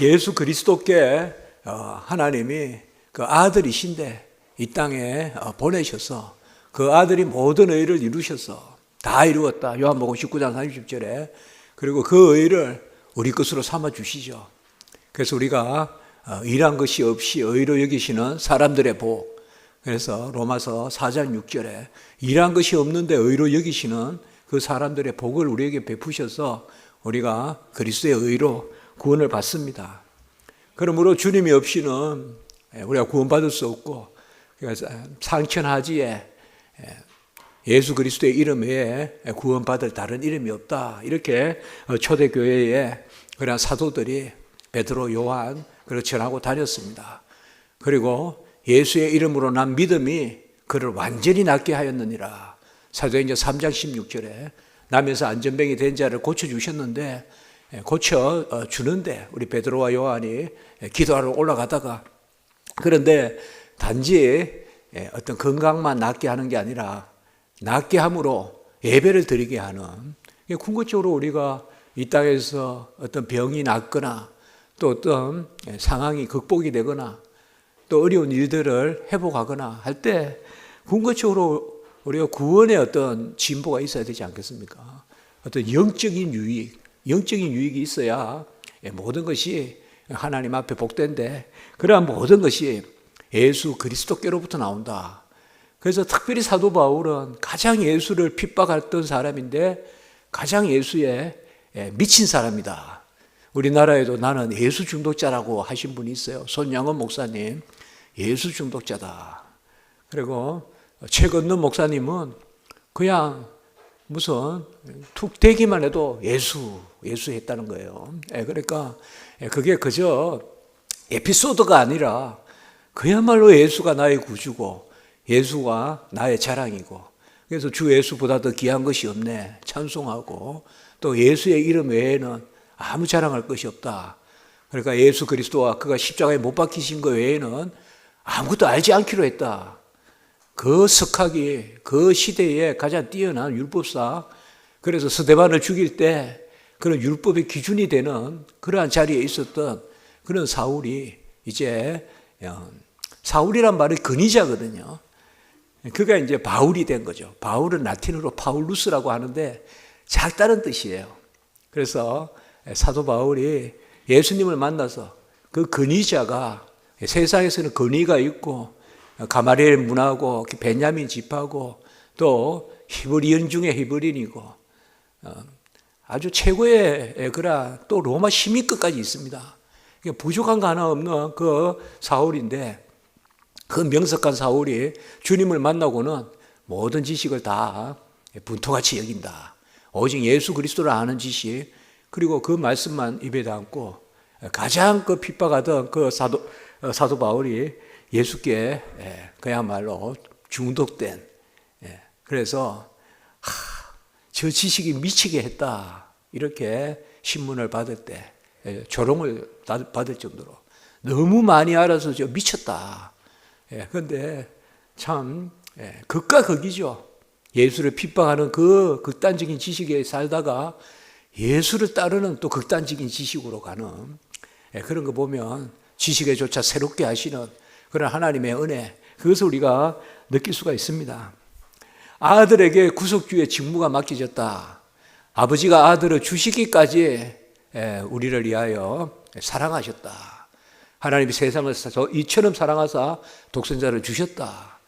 예수 그리스도께 하나님이 그 아들이신데 이 땅에 보내셔서 그 아들이 모든 의를 이루셔서 다 이루었다. 요한복음 19장 30절에. 그리고 그 의를 우리 것으로 삼아 주시죠. 그래서 우리가 일한 것이 없이 의로 여기시는 사람들의 복. 그래서 로마서 4장 6절에 일한 것이 없는데 의로 여기시는 그 사람들의 복을 우리에게 베푸셔서 우리가 그리스도의 의로 구원을 받습니다. 그러므로 주님이 없이는 우리가 구원받을 수 없고, 상천하지에 예수 그리스도의 이름 외에 구원받을 다른 이름이 없다. 이렇게 초대교회에 그런 사도들이 베드로, 요한 그렇게 전하고 다녔습니다. 그리고 예수의 이름으로 난 믿음이 그를 완전히 낫게 하였느니라. 사도행전 3장 16절에 남에서 안전병이 된 자를 고쳐주셨는데, 고쳐주는데 우리 베드로와 요한이 기도하러 올라가다가, 그런데 단지 어떤 건강만 낫게 하는 게 아니라 낫게 함으로 예배를 드리게 하는, 궁극적으로 우리가 이 땅에서 어떤 병이 낫거나 또 어떤 상황이 극복이 되거나 또 어려운 일들을 회복하거나 할 때 궁극적으로 우리가 구원의 어떤 진보가 있어야 되지 않겠습니까? 어떤 영적인 유익이 있어야 모든 것이 하나님 앞에 복된데, 그러한 모든 것이 예수 그리스도께로부터 나온다. 그래서 특별히 사도 바울은 가장 예수를 핍박했던 사람인데 가장 예수에 미친 사람이다. 우리나라에도 나는 예수 중독자라고 하신 분이 있어요. 손양원 목사님, 예수 중독자다. 그리고 최건능 목사님은 그냥 무슨 툭 대기만 해도 예수 했다는 거예요. 그러니까 그게 그저 에피소드가 아니라 그야말로 예수가 나의 구주고 예수가 나의 자랑이고, 그래서 주 예수보다 더 귀한 것이 없네 찬송하고, 또 예수의 이름 외에는 아무 자랑할 것이 없다. 그러니까 예수 그리스도와 그가 십자가에 못 박히신 것 외에는 아무것도 알지 않기로 했다. 그 석학이 그 시대에 가장 뛰어난 율법사, 그래서 스데반을 죽일 때 그런 율법의 기준이 되는 그러한 자리에 있었던 그런 사울이 이제, 사울이란 말이 근위자거든요. 그가 이제 바울이 된 거죠. 바울은 라틴어로 파울루스라고 하는데 작다는 뜻이에요. 그래서 사도 바울이 예수님을 만나서 그 근위자가, 세상에서는 근위가 있고 가마리엘 문하고 베냐민 집하고 또 히브리인 중에 히브리인이고 아주 최고의 그라 또 로마 시민급까지 있습니다. 부족한 거 하나 없는 그 사울인데, 그 명석한 사울이 주님을 만나고는 모든 지식을 다 분토같이 여긴다. 오직 예수 그리스도를 아는 지식, 그리고 그 말씀만 입에 담고 가장 그 핍박하던 그 사도 바울이 예수께 그야말로 중독된, 그래서 저 지식이 미치게 했다. 이렇게 신문을 받을 때 조롱을 받을 정도로 너무 많이 알아서 저 미쳤다. 그런데 참 극과 극이죠. 예수를 핍박하는 그 극단적인 지식에 살다가 예수를 따르는 또 극단적인 지식으로 가는, 그런 거 보면 지식에조차 새롭게 하시는 그런 하나님의 은혜, 그것을 우리가 느낄 수가 있습니다. 아들에게 구속주의 직무가 맡겨졌다. 아버지가 아들을 주시기까지 우리를 위하여 사랑하셨다. 하나님이 세상을 이처럼 사랑하사 독생자를 주셨다.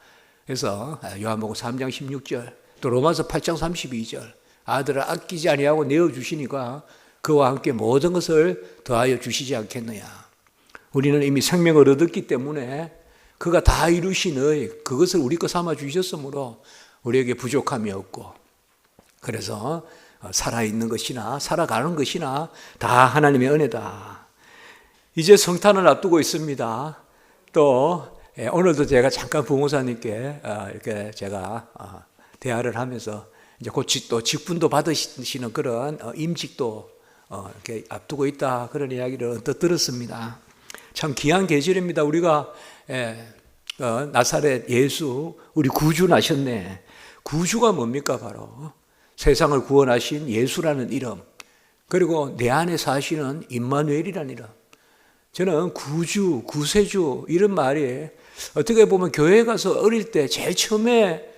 그래서 요한복음 3장 16절, 또 로마서 8장 32절, 아들을 아끼지 아니하고 내어주시니까 그와 함께 모든 것을 더하여 주시지 않겠느냐. 우리는 이미 생명을 얻었기 때문에 그가 다 이루신 그것을 우리 거 삼아 주셨으므로 우리에게 부족함이 없고, 그래서 살아있는 것이나 살아가는 것이나 다 하나님의 은혜다. 이제 성탄을 앞두고 있습니다. 또 오늘도 제가 잠깐 부모사님께 이렇게 제가 대화를 하면서 이제 곧 또 직분도 받으시는 그런 임직도 이렇게 앞두고 있다, 그런 이야기를 언뜻 들었습니다. 참 귀한 계절입니다. 우리가 나사렛 예수 우리 구주 나셨네. 구주가 뭡니까? 바로 세상을 구원하신 예수라는 이름, 그리고 내 안에 사시는 임마누엘이라는 이름. 저는 구주, 구세주 이런 말이 어떻게 보면 교회에 가서 어릴 때 제일 처음에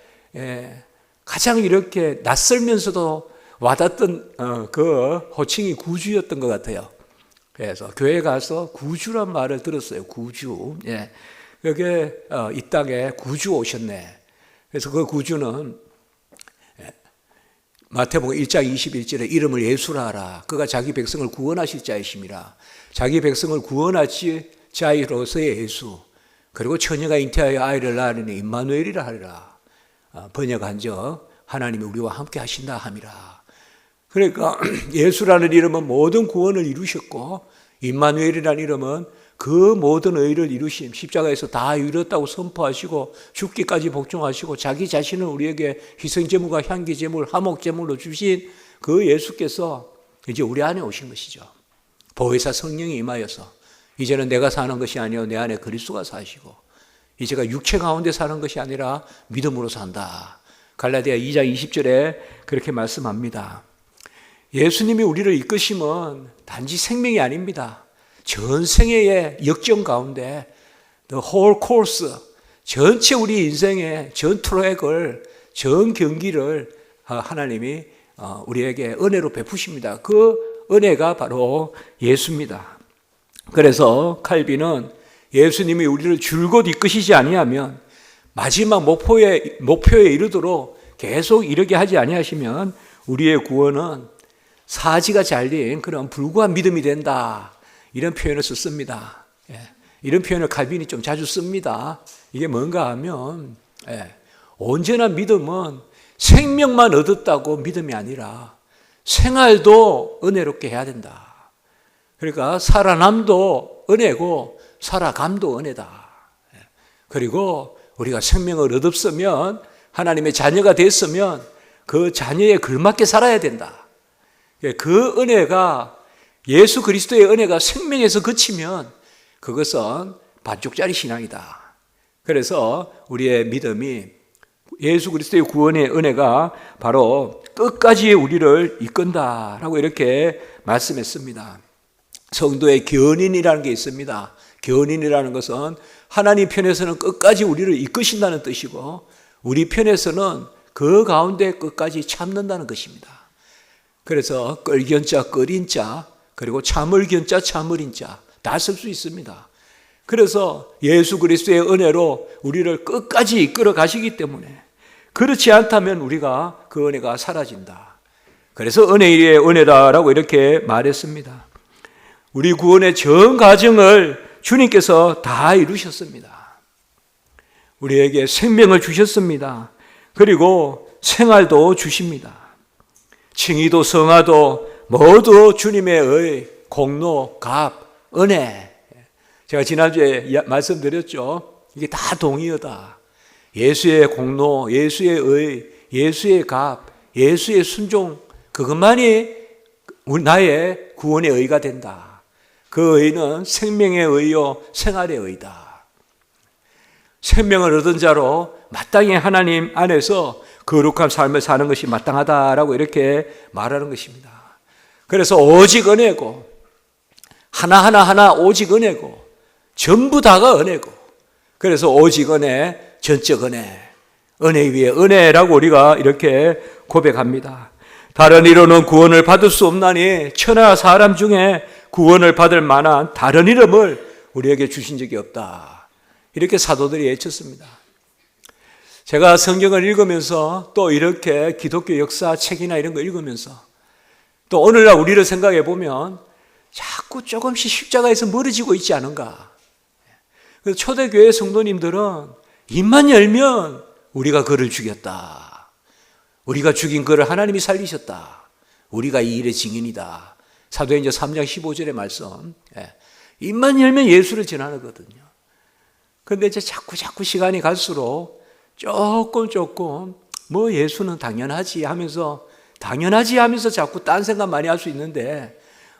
가장 이렇게 낯설면서도 와닿던 그 호칭이 구주였던 것 같아요. 그래서 교회에 가서 구주란 말을 들었어요. 구주. 예. 그게 이 땅에 구주 오셨네. 그래서 그 구주는 마태복음 1장 21절에 이름을 예수라 하라. 그가 자기 백성을 구원하실 자이심이라. 자기 백성을 구원하실 자이로서의 예수. 그리고 처녀가 잉태하여 아이를 낳으니 임마누엘이라 하리라. 번역한적 하나님이 우리와 함께 하신다 함이라. 그러니까 예수라는 이름은 모든 구원을 이루셨고 임마누엘이라는 이름은 그 모든 의를 이루심, 십자가에서 다 이뤘다고 선포하시고 죽기까지 복종하시고 자기 자신을 우리에게 희생제물과 향기제물, 화목제물로 주신 그 예수께서 이제 우리 안에 오신 것이죠. 보혜사 성령이 임하여서 이제는 내가 사는 것이 아니요 내 안에 그리스도가 사시고 이제가 육체 가운데 사는 것이 아니라 믿음으로 산다. 갈라디아 2장 20절에 그렇게 말씀합니다. 예수님이 우리를 이끄심은 단지 생명이 아닙니다. 전생애의 역정 가운데 the whole course, 전체 우리 인생의 전 트랙을, 전 경기를 하나님이 우리에게 은혜로 베푸십니다. 그 은혜가 바로 예수입니다. 그래서 칼빈은 예수님이 우리를 줄곧 이끄시지 아니하면 마지막 목표에 이르도록 계속 이르게 하지 아니하시면 우리의 구원은 사지가 잘린 그런 불구한 믿음이 된다. 이런 표현을 썼습니다. 이런 표현을 칼빈이 좀 자주 씁니다. 이게 뭔가 하면 온전한 믿음은 생명만 얻었다고 믿음이 아니라 생활도 은혜롭게 해야 된다. 그러니까 살아남도 은혜고 살아감도 은혜다. 그리고 우리가 생명을 얻었으면 하나님의 자녀가 됐으면 그 자녀에 걸맞게 살아야 된다. 그 은혜가 예수 그리스도의 은혜가 생명에서 그치면 그것은 반쪽짜리 신앙이다. 그래서 우리의 믿음이 예수 그리스도의 구원의 은혜가 바로 끝까지 우리를 이끈다라고 이렇게 말씀했습니다. 성도의 견인이라는 게 있습니다. 견인이라는 것은 하나님 편에서는 끝까지 우리를 이끄신다는 뜻이고 우리 편에서는 그 가운데 끝까지 참는다는 것입니다. 그래서 끌견자, 끌인자, 그리고 참을견자, 참을인자 다 쓸 수 있습니다. 그래서 예수 그리스도의 은혜로 우리를 끝까지 이끌어 가시기 때문에 그렇지 않다면 우리가 그 은혜가 사라진다. 그래서 은혜 위에 은혜다라고 이렇게 말했습니다. 우리 구원의 전 과정을 주님께서 다 이루셨습니다. 우리에게 생명을 주셨습니다. 그리고 생활도 주십니다. 칭의도 성화도 모두 주님의 의, 공로, 값, 은혜. 제가 지난주에 말씀드렸죠. 이게 다 동의어다. 예수의 공로, 예수의 의, 예수의 값, 예수의 순종, 그것만이 나의 구원의 의가 된다. 그 의는 생명의 의요, 생활의 의다. 생명을 얻은 자로 마땅히 하나님 안에서 거룩한 삶을 사는 것이 마땅하다라고 이렇게 말하는 것입니다. 그래서 오직 은혜고 하나하나 오직 은혜고 전부 다가 은혜고 그래서 오직 은혜, 전적 은혜, 은혜 위에 은혜라고 우리가 이렇게 고백합니다. 다른 이로는 구원을 받을 수 없나니 천하 사람 중에 구원을 받을 만한 다른 이름을 우리에게 주신 적이 없다. 이렇게 사도들이 외쳤습니다. 제가 성경을 읽으면서 또 이렇게 기독교 역사 책이나 이런 거 읽으면서 또 오늘날 우리를 생각해 보면 자꾸 조금씩 십자가에서 멀어지고 있지 않은가. 그래서 초대교회 성도님들은 입만 열면 우리가 그를 죽였다. 우리가 죽인 그를 하나님이 살리셨다. 우리가 이 일의 증인이다. 사도행전 3장 15절의 말씀. 입만 열면 예수를 전하거든요. 그런데 이제 자꾸 시간이 갈수록 조금 뭐 예수는 당연하지 하면서 자꾸 딴 생각 많이 할 수 있는데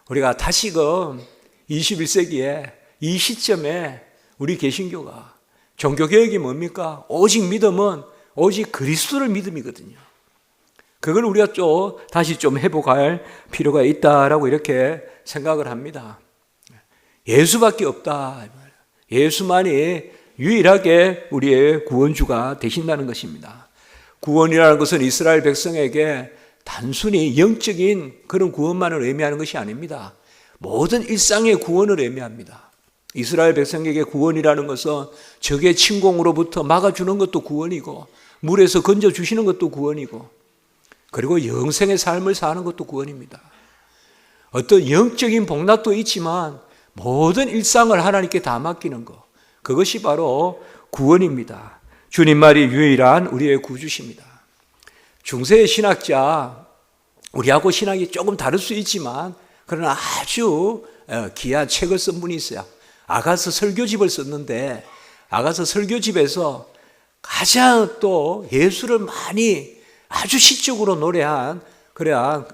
우리가 다시금 21세기에 이 시점에 우리 개신교가 종교개혁이 뭡니까? 오직 믿음은 오직 그리스도를 믿음이거든요. 그걸 우리가 다시 회복할 필요가 있다라고 이렇게 생각을 합니다. 예수밖에 없다. 예수만이 유일하게 우리의 구원주가 되신다는 것입니다. 구원이라는 것은 이스라엘 백성에게 단순히 영적인 그런 구원만을 의미하는 것이 아닙니다. 모든 일상의 구원을 의미합니다. 이스라엘 백성에게 구원이라는 것은 적의 침공으로부터 막아주는 것도 구원이고, 물에서 건져주시는 것도 구원이고, 그리고 영생의 삶을 사는 것도 구원입니다. 어떤 영적인 복락도 있지만 모든 일상을 하나님께 다 맡기는 것, 그것이 바로 구원입니다. 주님만이 유일한 우리의 구주십니다. 중세의 신학자, 우리하고 신학이 조금 다를 수 있지만 그러나 아주 귀한 책을 쓴 분이 있어요. 아가서 설교집을 썼는데, 아가서 설교집에서 가장 또 예수를 많이 아주 시적으로 노래한 그러한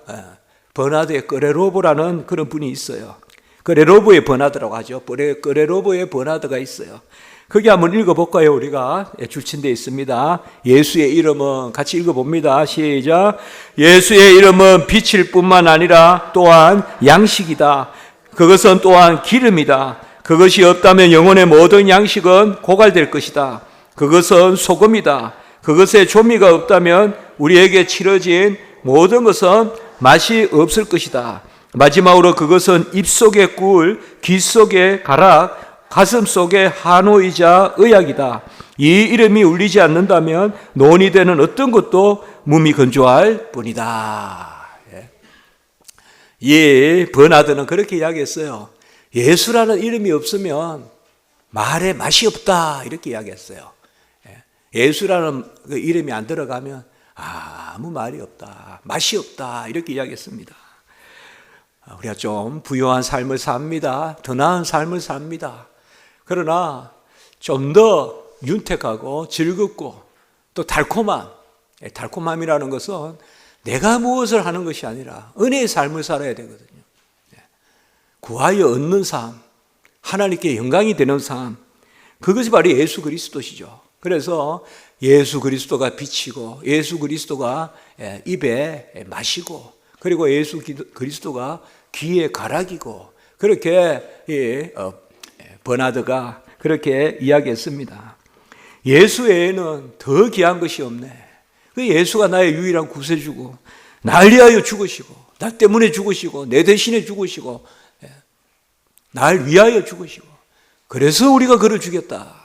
버나드의 끄레로보라는 그런 분이 있어요. 끄레로보의 버나드라고 하죠. 끄레로보의 버나드가 있어요. 거기 한번 읽어볼까요? 우리가 줄친되어 있습니다. 예수의 이름은, 같이 읽어봅니다. 시작. 예수의 이름은 빛일 뿐만 아니라 또한 양식이다. 그것은 또한 기름이다. 그것이 없다면 영혼의 모든 양식은 고갈될 것이다. 그것은 소금이다. 그것의 조미가 없다면 우리에게 치러진 모든 것은 맛이 없을 것이다. 마지막으로 그것은 입속의 꿀, 귀 속의 가락, 가슴 속의 한호이자 의약이다. 이 이름이 울리지 않는다면 논이 되는 어떤 것도 몸이 건조할 뿐이다. 이 버나드는 그렇게 이야기했어요. 예수라는 이름이 없으면 말에 맛이 없다, 이렇게 이야기했어요. 예수라는 그 이름이 안 들어가면 아무 말이 없다, 맛이 없다, 이렇게 이야기했습니다. 우리가 좀 부유한 삶을 삽니다. 더 나은 삶을 삽니다. 그러나 좀 더 윤택하고 즐겁고 또 달콤함이라는 것은 내가 무엇을 하는 것이 아니라 은혜의 삶을 살아야 되거든요. 구하여 얻는 삶, 하나님께 영광이 되는 삶, 그것이 바로 예수 그리스도시죠. 그래서 예수 그리스도가 빛이고, 예수 그리스도가 입에 마시고, 그리고 예수 그리스도가 귀에 가락이고, 그렇게 버나드가 그렇게 이야기했습니다. 예수 외에는 더 귀한 것이 없네. 그 예수가 나의 유일한 구세주고, 날 위하여 죽으시고, 나 때문에 죽으시고, 내 대신에 죽으시고, 날 위하여 죽으시고, 그래서 우리가 그를 죽였다.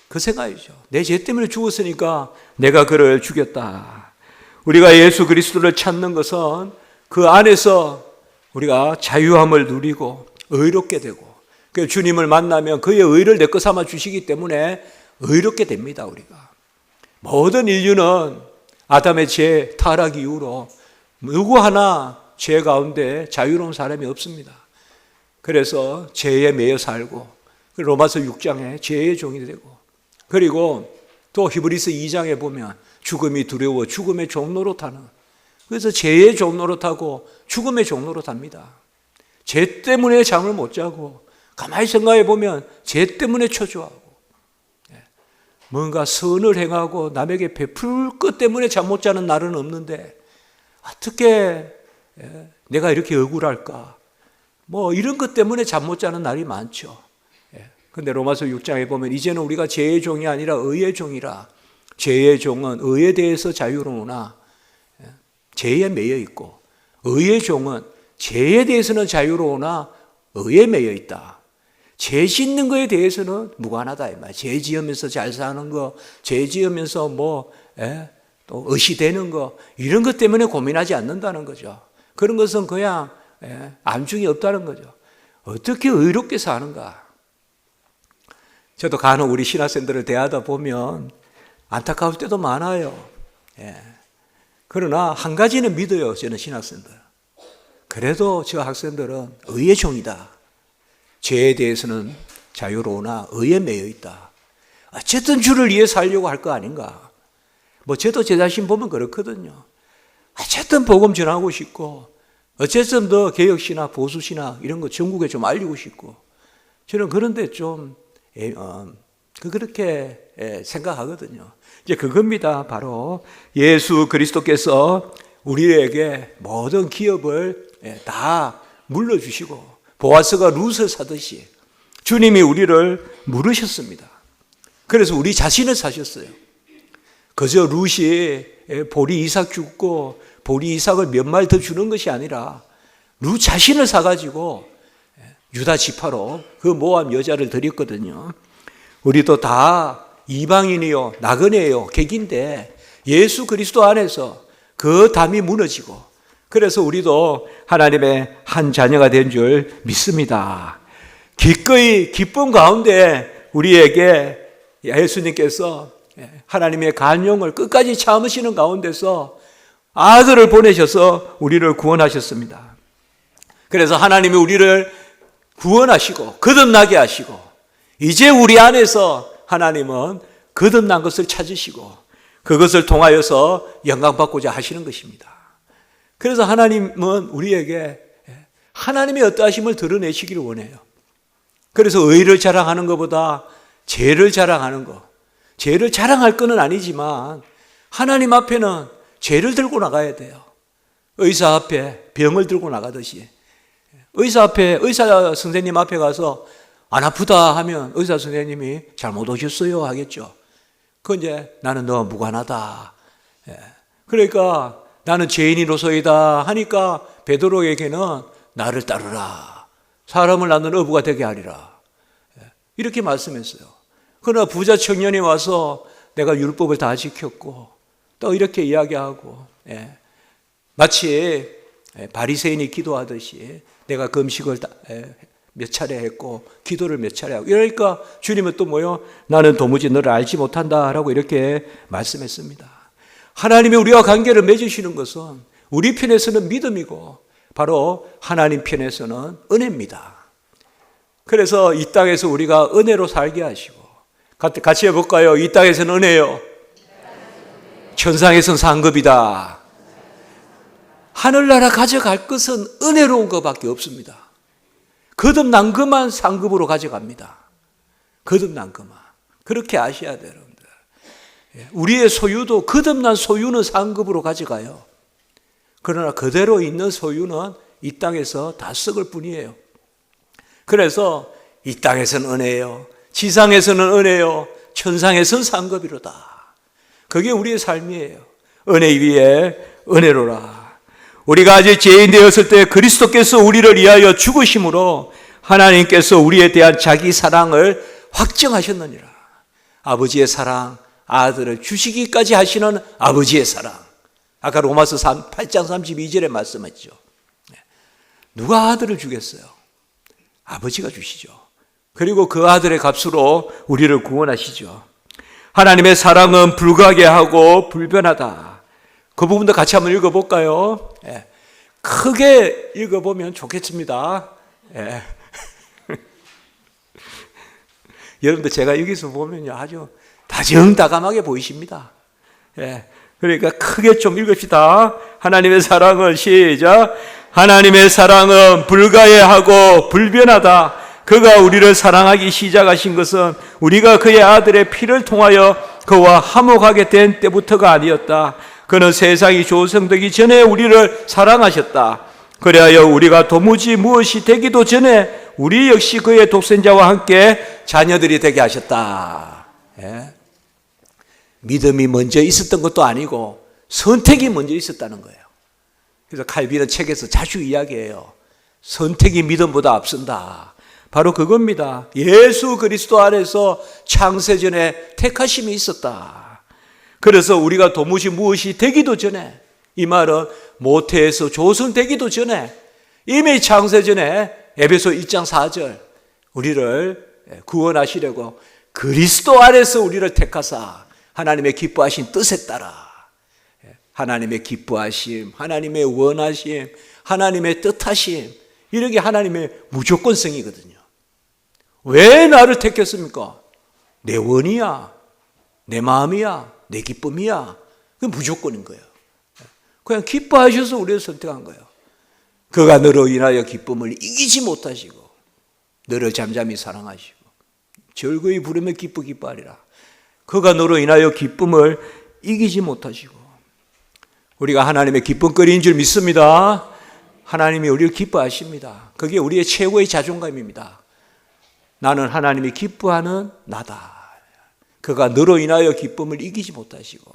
그 생각이죠. 내 죄 때문에 죽었으니까 내가 그를 죽였다. 우리가 예수 그리스도를 찾는 것은 그 안에서 우리가 자유함을 누리고 의롭게 되고, 주님을 만나면 그의 의를 내 것 삼아 주시기 때문에 의롭게 됩니다. 우리가 모든 인류는 아담의 죄 타락 이후로 누구 하나 죄 가운데 자유로운 사람이 없습니다. 그래서 죄에 매여 살고, 로마서 6장에 죄의 종이 되고, 그리고 또 히브리서 2장에 보면 죽음이 두려워 죽음의 종로로 타는, 그래서 죄의 종로로 타고 죽음의 종로로 탑니다. 죄 때문에 잠을 못 자고, 가만히 생각해 보면 죄 때문에 초조하고, 뭔가 선을 행하고 남에게 베풀 것 때문에 잠 못 자는 날은 없는데 어떻게 내가 이렇게 억울할까? 뭐 이런 것 때문에 잠 못 자는 날이 많죠. 그런데 로마서 6장에 보면 이제는 우리가 죄의 종이 아니라 의의 종이라. 죄의 종은 의에 대해서 자유로우나 죄에 매여 있고, 의의 종은 죄에 대해서는 자유로우나 의에 매여 있다. 죄 짓는 거에 대해서는 무관하다 이 말. 죄 지으면서 잘 사는 거, 죄 지으면서 또 의시 되는 거, 이런 것 때문에 고민하지 않는다는 거죠. 그런 것은 그냥 안중이 없다는 거죠. 어떻게 의롭게 사는가? 저도 간혹 우리 신학생들을 대하다 보면 안타까울 때도 많아요. 그러나 한 가지는 믿어요, 저는 신학생들. 그래도 저 학생들은 의의 종이다. 죄에 대해서는 자유로우나 의에 매여 있다. 어쨌든 주를 위해 살려고 할 거 아닌가. 뭐 저도 제 자신 보면 그렇거든요. 어쨌든 복음 전하고 싶고, 어쨌든 더 개혁신학, 보수신학 이런 거 전국에 좀 알리고 싶고, 저는 그런데 좀 그렇게 생각하거든요. 이제 그겁니다. 바로 예수 그리스도께서 우리에게 모든 기업을 다 물러주시고, 보아스가 룻을 사듯이 주님이 우리를 물으셨습니다. 그래서 우리 자신을 사셨어요. 그저 룻이 보리 이삭 죽고 보리 이삭을 몇 마리 더 주는 것이 아니라 룻 자신을 사가지고 유다 지파로 그 모함 여자를 드렸거든요. 우리도 다 이방인이요 나그네요 객인데 예수 그리스도 안에서 그 담이 무너지고 그래서 우리도 하나님의 한 자녀가 된 줄 믿습니다. 기꺼이 기쁨 가운데 우리에게 예수님께서 하나님의 간용을 끝까지 참으시는 가운데서 아들을 보내셔서 우리를 구원하셨습니다. 그래서 하나님이 우리를 구원하시고 거듭나게 하시고 이제 우리 안에서 하나님은 거듭난 것을 찾으시고 그것을 통하여서 영광받고자 하시는 것입니다. 그래서 하나님은 우리에게 하나님의 어떠하심을 드러내시기를 원해요. 그래서 의를 자랑하는 것보다 죄를 자랑하는 것, 죄를 자랑할 건 아니지만 하나님 앞에는 죄를 들고 나가야 돼요. 의사 앞에 병을 들고 나가듯이 의사 선생님 앞에 가서 안 아프다 하면 의사 선생님이 잘못 오셨어요 하겠죠. 그건 이제 나는 너 무관하다. 그러니까 나는 죄인이로소이다 하니까 베드로에게는 나를 따르라. 사람을 낳는 어부가 되게 하리라. 이렇게 말씀했어요. 그러나 부자 청년이 와서 내가 율법을 다 지켰고 또 이렇게 이야기하고 마치 바리새인이 기도하듯이 내가 금식을 몇 차례 했고 기도를 몇 차례 하고 이러니까 주님은 또 뭐요? 나는 도무지 너를 알지 못한다 라고 이렇게 말씀했습니다. 하나님이 우리와 관계를 맺으시는 것은 우리 편에서는 믿음이고 바로 하나님 편에서는 은혜입니다. 그래서 이 땅에서 우리가 은혜로 살게 하시고 같이 해볼까요? 이 땅에서는 은혜요. 천상에서는 상급이다. 하늘나라 가져갈 것은 은혜로운 것밖에 없습니다. 거듭난 것만 상급으로 가져갑니다. 거듭난 것만. 그렇게 아셔야 돼요, 여러분들. 우리의 소유도 거듭난 소유는 상급으로 가져가요. 그러나 그대로 있는 소유는 이 땅에서 다 썩을 뿐이에요. 그래서 이 땅에서는 은혜요, 지상에서는 은혜요, 천상에서는 상급이로다. 그게 우리의 삶이에요. 은혜 위에 은혜로라. 우리가 아직 죄인 되었을 때 그리스도께서 우리를 위하여 죽으심으로 하나님께서 우리에 대한 자기 사랑을 확정하셨느니라. 아버지의 사랑, 아들을 주시기까지 하시는 아버지의 사랑. 아까 로마서 8장 32절에 말씀했죠. 누가 아들을 주겠어요? 아버지가 주시죠. 그리고 그 아들의 값으로 우리를 구원하시죠. 하나님의 사랑은 불가게 하고 불변하다. 그 부분도 같이 한번 읽어볼까요? 크게 읽어보면 좋겠습니다. 여러분들 제가 여기서 보면요 아주 다정다감하게 보이십니다. 그러니까 크게 좀 읽읍시다. 하나님의 사랑은 시작. 하나님의 사랑은 불가해하고 불변하다. 그가 우리를 사랑하기 시작하신 것은 우리가 그의 아들의 피를 통하여 그와 화목하게 된 때부터가 아니었다. 그는 세상이 조성되기 전에 우리를 사랑하셨다. 그리하여 우리가 도무지 무엇이 되기도 전에 우리 역시 그의 독생자와 함께 자녀들이 되게 하셨다. 믿음이 먼저 있었던 것도 아니고 선택이 먼저 있었다는 거예요. 그래서 칼빈은 책에서 자주 이야기해요. 선택이 믿음보다 앞선다. 바로 그겁니다. 예수 그리스도 안에서 창세전에 택하심이 있었다. 그래서 우리가 도무지 무엇이 되기도 전에, 이 말은 모태에서 조성되기도 전에 이미 창세전에 에베소 1장 4절 우리를 구원하시려고 그리스도 안에서 우리를 택하사 하나님의 기뻐하신 뜻에 따라, 하나님의 기뻐하심, 하나님의 원하심, 하나님의 뜻하심, 이런 게 하나님의 무조건성이거든요. 왜 나를 택했습니까? 내 원이야, 내 마음이야, 내 기쁨이야. 그게 무조건인 거예요. 그냥 기뻐하셔서 우리를 선택한 거예요. 그가 너로 인하여 기쁨을 이기지 못하시고 너를 잠잠히 사랑하시고 즐거이 부르며 기뻐하리라. 그가 너로 인하여 기쁨을 이기지 못하시고, 우리가 하나님의 기쁨거리인 줄 믿습니다. 하나님이 우리를 기뻐하십니다. 그게 우리의 최고의 자존감입니다. 나는 하나님이 기뻐하는 나다. 그가 너로 인하여 기쁨을 이기지 못하시고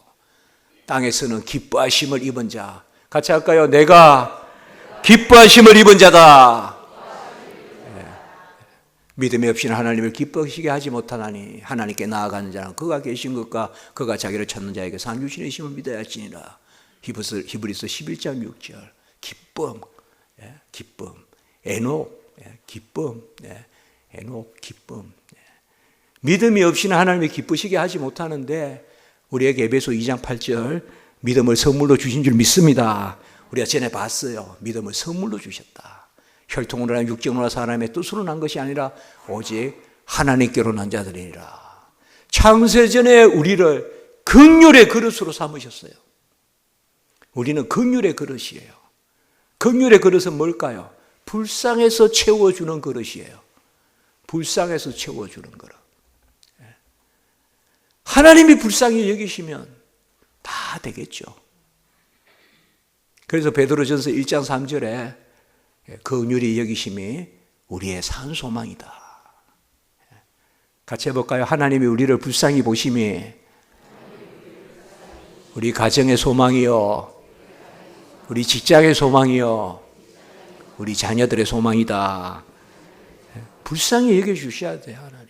땅에서는 기뻐하심을 입은 자. 같이 할까요? 내가 기뻐하심을 입은 자다. 믿음이 없이는 하나님을 기뻐하시게 하지 못하나니 하나님께 나아가는 자는 그가 계신 것과 그가 자기를 찾는 자에게 상 주시는 힘을 믿어야 할지니라. 히브리서 11장 6절. 기쁨, 기쁨, 에녹, 기쁨, 에녹, 기쁨. 믿음이 없이는 하나님이 기쁘시게 하지 못하는데 우리에게 에베소 2장 8절 믿음을 선물로 주신 줄 믿습니다. 우리가 전에 봤어요. 믿음을 선물로 주셨다. 혈통으로나 육정으로나 사람의 뜻으로 난 것이 아니라 오직 하나님께로 난 자들이니라. 창세전에 우리를 긍휼의 그릇으로 삼으셨어요. 우리는 긍휼의 그릇이에요. 긍휼의 그릇은 뭘까요? 불쌍해서 채워주는 그릇이에요. 불쌍해서 채워주는 그릇. 하나님이 불쌍히 여기시면 다 되겠죠. 그래서 베드로전서 1장 3절에 긍휼히 여기심이 우리의 산 소망이다. 같이 해볼까요? 하나님이 우리를 불쌍히 보심이 우리 가정의 소망이요, 우리 직장의 소망이요, 우리 자녀들의 소망이다. 불쌍히 여겨주셔야 돼요, 하나님이.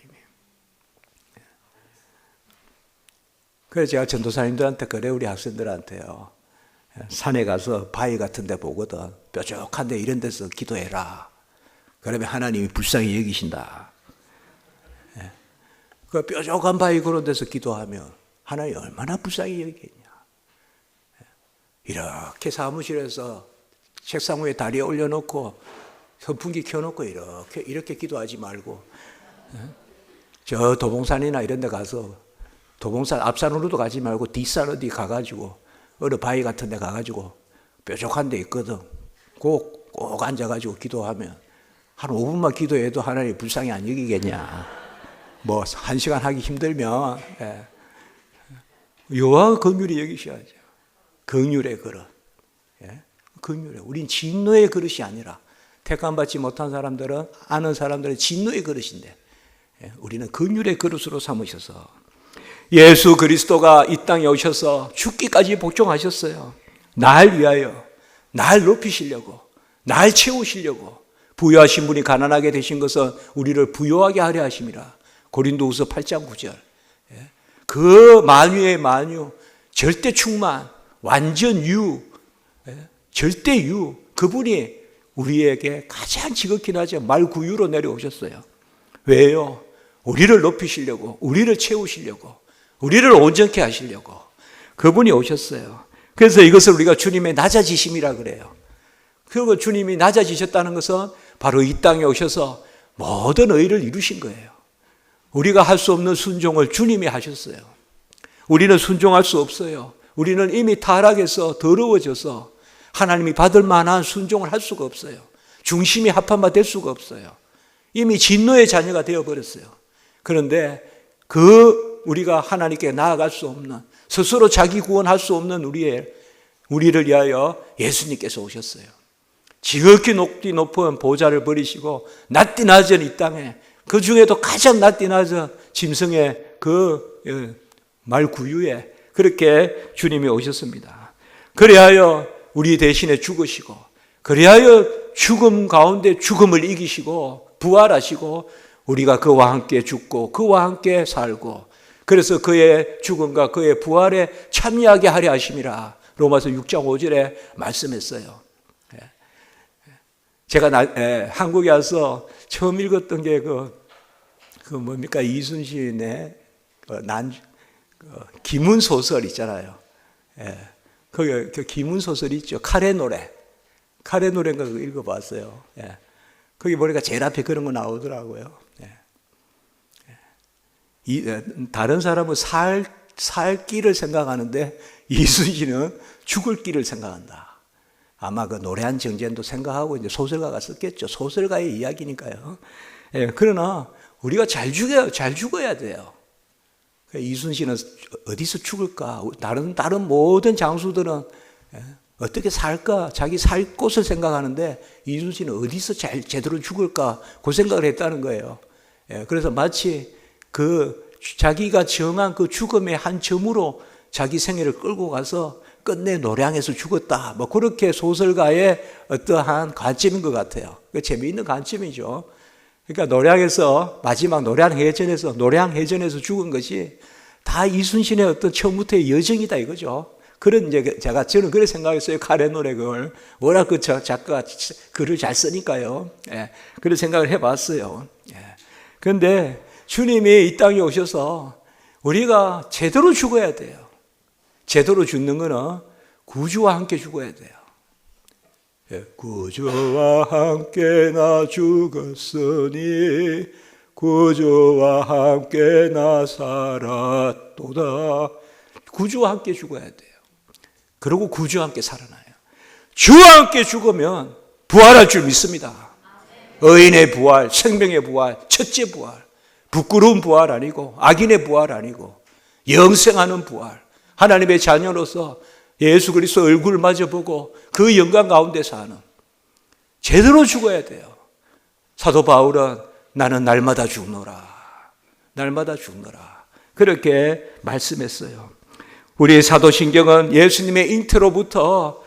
그래서 제가 전도사님들한테 그래, 우리 학생들한테요. 산에 가서 바위 같은 데 보거든. 뾰족한 데 이런 데서 기도해라. 그러면 하나님이 불쌍히 여기신다. 그 뾰족한 바위 그런 데서 기도하면 하나님이 얼마나 불쌍히 여기겠냐. 이렇게 사무실에서 책상 위에 다리에 올려놓고 선풍기 켜놓고 이렇게 기도하지 말고 저 도봉산이나 이런 데 가서 도봉산 앞산으로도 가지 말고 뒷산 어디 가가지고 어느 바위 같은 데 가가지고 뾰족한 데 있거든. 꼭 앉아가지고 기도하면 한 5분만 기도해도 하나님이 불쌍히 안 여기겠냐. 뭐 1시간 하기 힘들면 여호와가 긍휼히 여기셔야죠. 긍휼의 그릇. 긍휼의. 우린 진노의 그릇이 아니라 택함받지 못한 사람들은 아는 사람들은 진노의 그릇인데 우리는 긍휼의 그릇으로 삼으셔서 예수 그리스도가 이 땅에 오셔서 죽기까지 복종하셨어요. 날 위하여, 날 높이시려고, 날 채우시려고. 부유하신 분이 가난하게 되신 것은 우리를 부유하게 하려 하심이라. 고린도후서 8장 9절. 그 만유의 만유, 절대 충만, 완전 유, 절대 유. 그분이 우리에게 가장 지극히 낮은 말구유로 내려오셨어요. 왜요? 우리를 높이시려고, 우리를 채우시려고, 우리를 온전케 하시려고 그분이 오셨어요. 그래서 이것을 우리가 주님의 낮아지심이라 그래요. 그리고 주님이 낮아지셨다는 것은 바로 이 땅에 오셔서 모든 의를 이루신 거예요. 우리가 할 수 없는 순종을 주님이 하셨어요. 우리는 순종할 수 없어요. 우리는 이미 타락해서 더러워져서 하나님이 받을 만한 순종을 할 수가 없어요. 중심이 합한 바 될 수가 없어요. 이미 진노의 자녀가 되어버렸어요. 그런데 우리가 하나님께 나아갈 수 없는, 스스로 자기 구원할 수 없는 우리를 위하여 예수님께서 오셨어요. 지극히 높은 보좌를 버리시고 낮디 낮은 이 땅에, 그 중에도 가장 낮디 낮은 짐승의 말구유에 그렇게 주님이 오셨습니다. 그리하여 우리 대신에 죽으시고, 그리하여 죽음 가운데 죽음을 이기시고 부활하시고 우리가 그와 함께 죽고 그와 함께 살고, 그래서 그의 죽음과 그의 부활에 참여하게 하려 하심이라 로마서 6장 5절에 말씀했어요. 제가 한국에 와서 처음 읽었던 게 뭡니까? 이순신의 기문소설 있잖아요. 그 기문소설 있죠. 칼의 노래인가 그거 읽어봤어요. 거기 보니까 제일 앞에 그런 거 나오더라고요. 다른 사람은 살 길을 생각하는데 이순신은 죽을 길을 생각한다. 아마 그 노래한 정전도 생각하고 이제 소설가가 썼겠죠. 소설가의 이야기니까요. 그러나 우리가 잘 죽어야 돼요. 이순신은 어디서 죽을까? 다른 모든 장수들은 어떻게 살까? 자기 살 곳을 생각하는데 이순신은 어디서 제대로 죽을까? 그 생각을 했다는 거예요. 그래서 마치 자기가 정한 그 죽음의 한 점으로 자기 생애를 끌고 가서 끝내 노량에서 죽었다. 뭐 그렇게 소설가의 어떠한 관점인 것 같아요. 재미있는 관점이죠. 그러니까 마지막 노량해전에서 죽은 것이 다 이순신의 어떤 처음부터의 여정이다 이거죠. 저는 그렇게 생각했어요. 카레 노래 그걸. 워낙 그 작가가 글을 잘 쓰니까요. 그런 생각을 해봤어요. 그런데 주님이 이 땅에 오셔서 우리가 제대로 죽어야 돼요. 제대로 죽는 거는 구주와 함께 죽어야 돼요. 구주와 함께 나 죽었으니 구주와 함께 나 살았도다. 구주와 함께 죽어야 돼요. 그리고 구주와 함께 살아나요. 주와 함께 죽으면 부활할 줄 믿습니다. 의인의 부활, 생명의 부활, 첫째 부활. 부끄러운 부활 아니고 악인의 부활 아니고 영생하는 부활. 하나님의 자녀로서 예수 그리스도 얼굴 마주보고 그 영광 가운데 사는, 제대로 죽어야 돼요. 사도 바울은 나는 날마다 죽노라. 날마다 죽노라. 그렇게 말씀했어요. 우리 사도신경은 예수님의 잉태로부터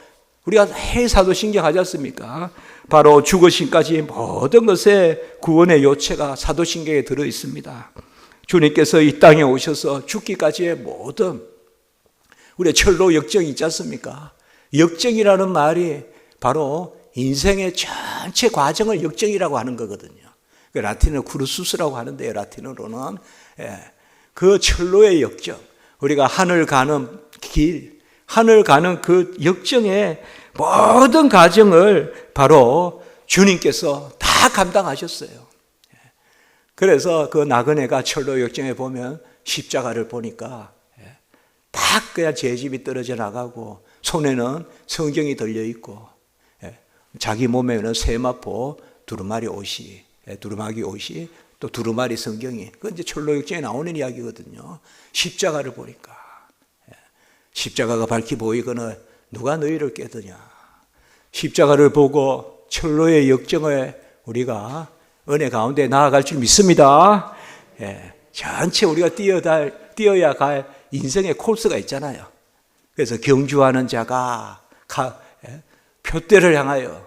우리가 해 사도신경 하지 않습니까? 바로 죽으심까지 모든 것에 구원의 요체가 사도신경에 들어 있습니다. 주님께서 이 땅에 오셔서 죽기까지의 모든 우리의 철로 역정이 있지 않습니까? 역정이라는 말이 바로 인생의 전체 과정을 역정이라고 하는 거거든요. 라틴어로 크루수스라고 하는데요. 라틴어로는 그 철로의 역정, 우리가 하늘 가는 길, 하늘 가는 그 역정의 모든 과정을 바로 주님께서 다 감당하셨어요. 그래서 그 나그네가 철로 역정에 보면 십자가를 보니까 다 그냥 죄짐이 떨어져 나가고 손에는 성경이 들려있고 자기 몸에는 세마포 두루마기 옷이 또 두루마리 성경이, 그건 이제 철로역정에 나오는 이야기거든요. 십자가를 보니까 십자가가 밝히 보이거늘 누가 너희를 깨드냐. 십자가를 보고 철로의 역정에 우리가 은혜 가운데 나아갈 줄 믿습니다. 전체 우리가 뛰어야 갈 인생의 코스가 있잖아요. 그래서 경주하는 자가 표대를 향하여.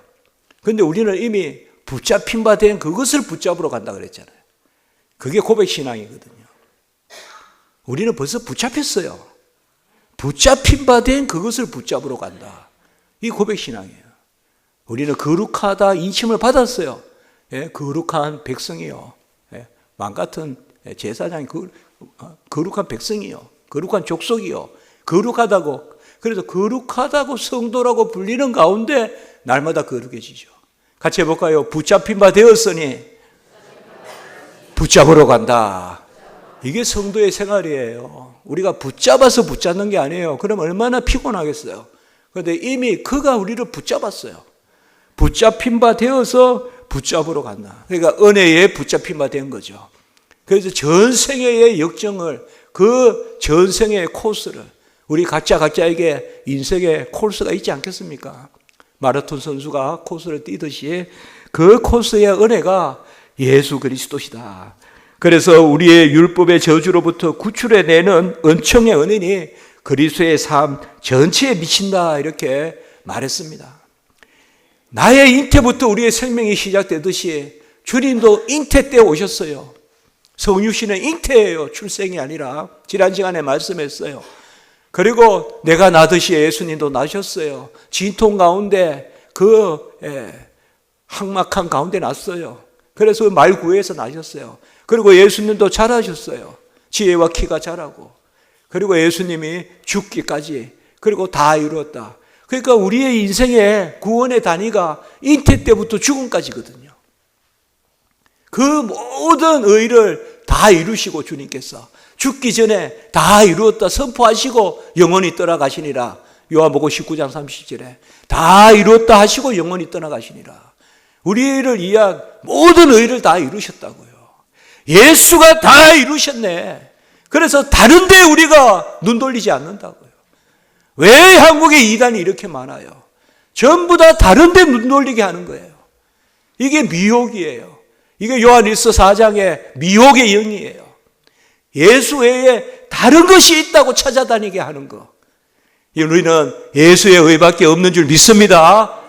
그런데 우리는 이미 붙잡힌 바 된 그것을 붙잡으러 간다 그랬잖아요. 그게 고백신앙이거든요. 우리는 벌써 붙잡혔어요. 붙잡힌 바 된 그것을 붙잡으러 간다. 이 고백신앙이에요. 우리는 거룩하다 인침을 받았어요. 거룩한 백성이요. 왕같은 제사장이 거룩한 백성이요. 거룩한 족속이요. 거룩하다고. 그래서 거룩하다고 성도라고 불리는 가운데 날마다 거룩해지죠. 같이 해볼까요? 붙잡힌 바 되었으니 붙잡으러 간다. 이게 성도의 생활이에요. 우리가 붙잡아서 붙잡는 게 아니에요. 그럼 얼마나 피곤하겠어요. 그런데 이미 그가 우리를 붙잡았어요. 붙잡힌 바 되어서 붙잡으러 간다. 그러니까 은혜에 붙잡힌 바 된 거죠. 그래서 전생애의 역정을, 그 전생의 코스를, 우리 각자에게 인생의 코스가 있지 않겠습니까? 마라톤 선수가 코스를 뛰듯이 그 코스의 은혜가 예수 그리스도시다. 그래서 우리의 율법의 저주로부터 구출해내는 은총의 은혜니 그리스도의 삶 전체에 미친다, 이렇게 말했습니다. 나의 잉태부터 우리의 생명이 시작되듯이 주님도 잉태 때 오셨어요. 성육신은 잉태예요. 출생이 아니라. 지난 시간에 말씀했어요. 그리고 내가 나듯이 예수님도 나셨어요. 진통 가운데 항막한 가운데 났어요. 그래서 말구에서 나셨어요. 그리고 예수님도 자라셨어요. 지혜와 키가 자라고. 그리고 예수님이 죽기까지, 그리고 다 이루었다. 그러니까 우리의 인생의 구원의 단위가 잉태 때부터 죽음까지거든요. 그 모든 의를 다 이루시고 주님께서 죽기 전에 다 이루었다 선포하시고 영원히 떠나가시니라. 요한복음 19장 30절에 다 이루었다 하시고 영원히 떠나가시니라. 우리를 위한 모든 의를 다 이루셨다고요. 예수가 다 이루셨네. 그래서 다른데 우리가 눈 돌리지 않는다고요. 왜 한국에 이단이 이렇게 많아요? 전부 다 다른 데 눈 돌리게 하는 거예요. 이게 미혹이에요. 이게 요한일서 4장의 미혹의 영이에요. 예수 외에 다른 것이 있다고 찾아다니게 하는 거. 우리는 예수의 의밖에 없는 줄 믿습니다.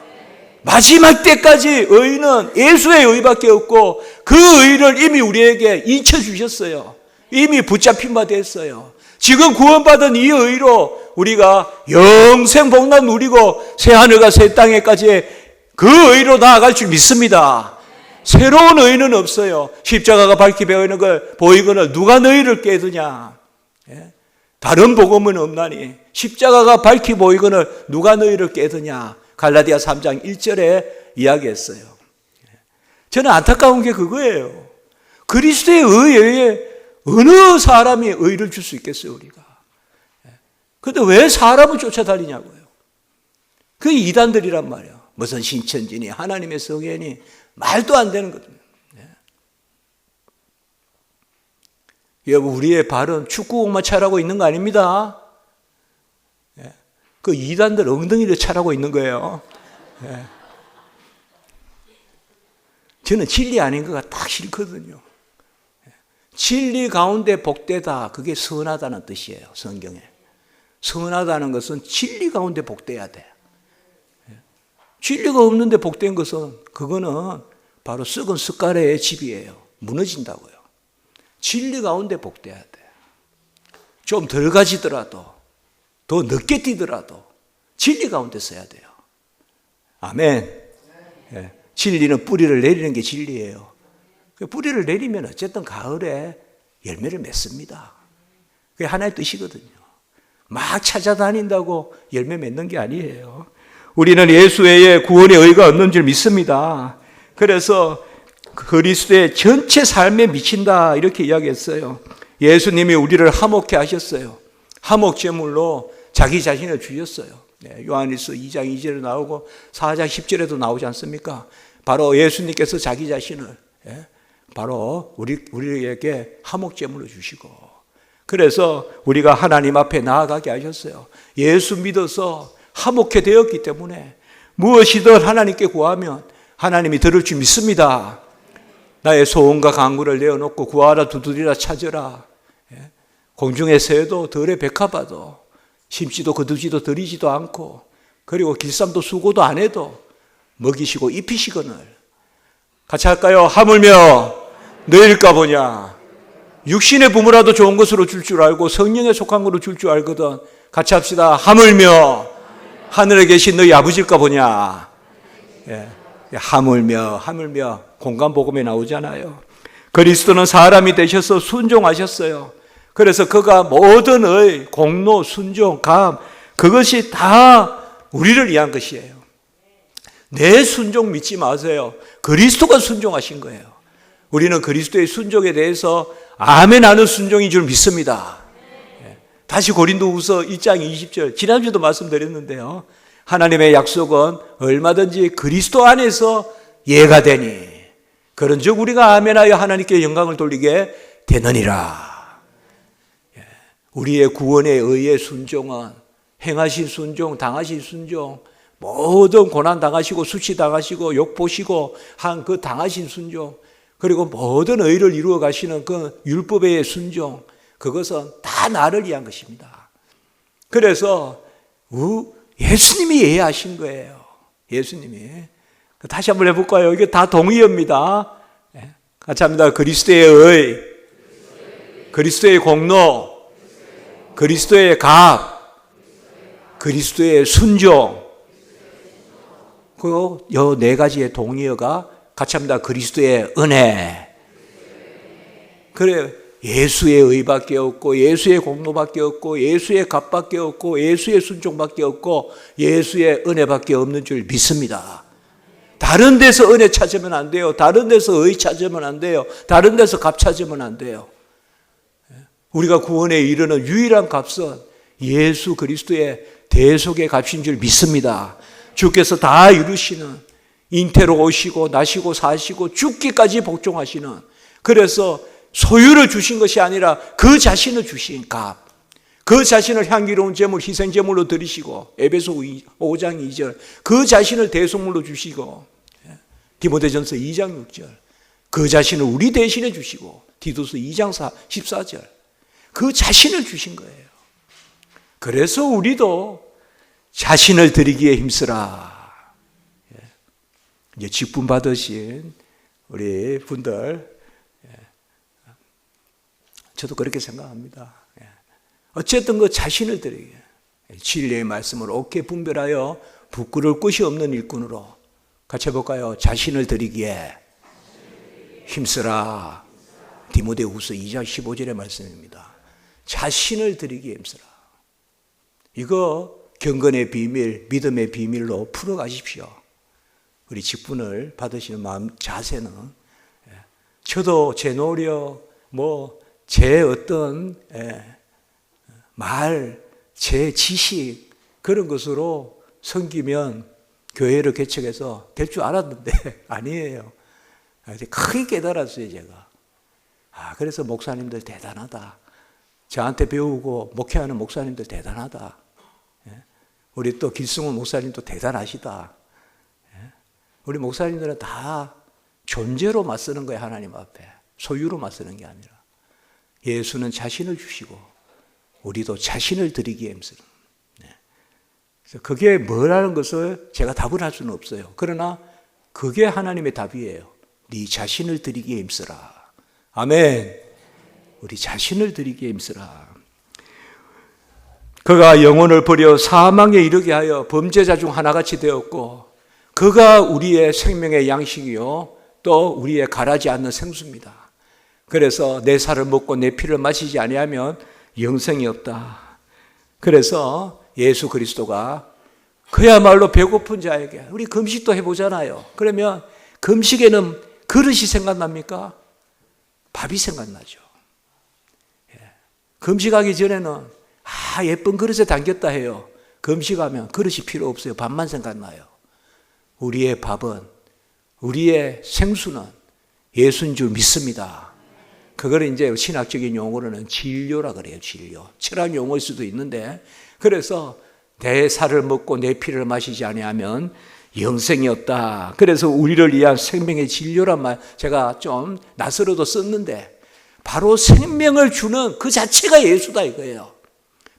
마지막 때까지 의는 예수의 의밖에 없고 그 의를 이미 우리에게 잊혀주셨어요. 이미 붙잡힌 바 됐어요. 지금 구원받은 이 의로 우리가 영생 복락 누리고 새하늘과 새 땅에까지 그 의로 나아갈 줄 믿습니다. 새로운 의는 없어요. 십자가가 밝히 보이거늘 누가 너희를 깨드냐. 다른 복음은 없나니 십자가가 밝히 보이거늘 누가 너희를 깨드냐. 갈라디아 3장 1절에 이야기했어요. 저는 안타까운 게 그거예요. 그리스도의 의에 어느 사람이 의를 줄 수 있겠어요, 우리가. 그런데 왜 사람을 쫓아다니냐고요. 그 이단들이란 말이에요. 무슨 신천지니 하나님의 성현이 말도 안 되는 거거든요. 여러분, 우리의 발은 축구공만 차라고 있는 거 아닙니다. 그 이단들 엉덩이를 차라고 있는 거예요. 저는 진리 아닌 거가 딱 싫거든요. 진리 가운데 복되다, 그게 선하다는 뜻이에요, 성경에. 선하다는 것은 진리 가운데 복돼야 돼. 진리가 없는데 복된 것은 그거는 바로 썩은 숟가락의 집이에요. 무너진다고요. 진리 가운데 복돼야 돼. 좀 덜 가지더라도, 더 늦게 뛰더라도 진리 가운데 서야 돼요. 아멘. 진리는 뿌리를 내리는 게 진리예요. 뿌리를 내리면 어쨌든 가을에 열매를 맺습니다. 그게 하나의 뜻이거든요. 막 찾아다닌다고 열매 맺는 게 아니에요. 우리는 예수 외에 구원의 의가 없는 줄 믿습니다. 그래서 그리스도의 전체 삶에 미친다 이렇게 이야기했어요. 예수님이 우리를 화목케 하셨어요. 화목제물로 자기 자신을 주셨어요. 요한일서 2장 2절에 나오고 4장 10절에도 나오지 않습니까? 바로 예수님께서 자기 자신을 바로 우리에게 화목제물로 주시고, 그래서 우리가 하나님 앞에 나아가게 하셨어요. 예수 믿어서 화목케 되었기 때문에 무엇이든 하나님께 구하면 하나님이 들을 줄 믿습니다. 나의 소원과 간구를 내어놓고 구하라 두드리라 찾으라. 공중의 새도 들의 백합화도 심지도 거두지도 들이지도 않고, 그리고 길쌈도 수고도 안 해도 먹이시고 입히시거늘. 같이 할까요? 하물며 너희일까 보냐. 육신의 부모라도 좋은 것으로 줄 줄 알고 성령에 속한 것으로 줄 줄 알거든. 같이 합시다. 하물며 하늘에 계신 너희 아버지일까 보냐. 하물며 공간복음에 나오잖아요. 그리스도는 사람이 되셔서 순종하셨어요. 그래서 그가 모든 의, 공로, 순종, 감, 그것이 다 우리를 위한 것이에요. 내 순종 믿지 마세요. 그리스도가 순종하신 거예요. 우리는 그리스도의 순종에 대해서 아멘 하는 순종인 줄 믿습니다. 다시 고린도후서 1장 20절, 지난주도 말씀드렸는데요. 하나님의 약속은 얼마든지 그리스도 안에서 예가 되니 그런즉 우리가 아멘하여 하나님께 영광을 돌리게 되느니라. 우리의 구원에 의해 순종은 행하신 순종, 당하신 순종, 모든 고난 당하시고 수치 당하시고 욕 보시고 한 그 당하신 순종, 그리고 모든 의를 이루어 가시는 그 율법의 순종, 그것은 다 나를 위한 것입니다. 그래서 예수님이 예하신 거예요. 예수님이. 다시 한번 해볼까요? 이게 다 동의어입니다. 같이 합니다. 그리스도의 의, 그리스도의 공로, 그리스도의 값, 그리스도의 순종. 그 네 가지의 동의어가 같이 합니다. 그리스도의 은혜. 그래, 예수의 의밖에 없고 예수의 공로밖에 없고 예수의 값밖에 없고 예수의 순종밖에 없고 예수의 은혜밖에 없는 줄 믿습니다. 다른 데서 은혜 찾으면 안 돼요. 다른 데서 의 찾으면 안 돼요. 다른 데서 값 찾으면 안 돼요. 우리가 구원에 이르는 유일한 값은 예수 그리스도의 대속의 값인 줄 믿습니다. 주께서 다 이루시는, 잉태로 오시고 나시고 사시고 죽기까지 복종하시는, 그래서 소유를 주신 것이 아니라 그 자신을 주신 값, 그 자신을 향기로운 제물, 희생 제물로 드리시고, 에베소 5장 2절, 그 자신을 대속물로 주시고, 디모데전서 2장 6절, 그 자신을 우리 대신해 주시고, 디도서 2장 14절, 그 자신을 주신 거예요. 그래서 우리도 자신을 드리기에 힘쓰라. 이제 직분 받으신 우리 분들, 저도 그렇게 생각합니다. 어쨌든 그 자신을 드리게, 진리의 말씀을 옳게 분별하여 부끄러울 것이 없는 일꾼으로, 같이 해볼까요? 자신을 드리기에 힘쓰라. 디모데후서 2장 15절의 말씀입니다. 자신을 드리기에 힘쓰라. 이거 경건의 비밀, 믿음의 비밀로 풀어가십시오. 우리 직분을 받으시는 마음 자세는, 저도 제 노력, 제 어떤 말, 제 지식, 그런 것으로 섬기면 교회를 개척해서 될 줄 알았는데 아니에요. 크게 깨달았어요, 제가. 그래서 목사님들 대단하다. 저한테 배우고 목회하는 목사님들 대단하다. 우리 또 길승훈 목사님도 대단하시다. 우리 목사님들은 다 존재로 맞서는 거예요, 하나님 앞에. 소유로 맞서는 게 아니라. 예수는 자신을 주시고 우리도 자신을 드리기에 힘쓰는. 그래서 그게 뭐라는 것을 제가 답을 할 수는 없어요. 그러나 그게 하나님의 답이에요. 네 자신을 드리기에 힘쓰라. 아멘. 우리 자신을 드리기에 힘쓰라. 그가 영혼을 버려 사망에 이르게 하여 범죄자 중 하나같이 되었고, 그가 우리의 생명의 양식이요 또 우리의 가라지 않는 생수입니다. 그래서 내 살을 먹고 내 피를 마시지 아니하면 영생이 없다. 그래서 예수 그리스도가 그야말로 배고픈 자에게, 우리 금식도 해보잖아요. 그러면 금식에는 그릇이 생각납니까? 밥이 생각나죠. 금식하기 전에는 예쁜 그릇에 담겼다 해요. 금식하면 그릇이 필요 없어요. 밥만 생각나요. 우리의 밥은, 우리의 생수는 예수인 줄 믿습니다. 그걸 이제 신학적인 용어로는 진료라 그래요. 진료. 철학 용어일 수도 있는데, 그래서 내 살을 먹고 내 피를 마시지 아니하면 영생이 없다. 그래서 우리를 위한 생명의 진료란 말 제가 좀 낯설어도 썼는데, 바로 생명을 주는 그 자체가 예수다 이거예요.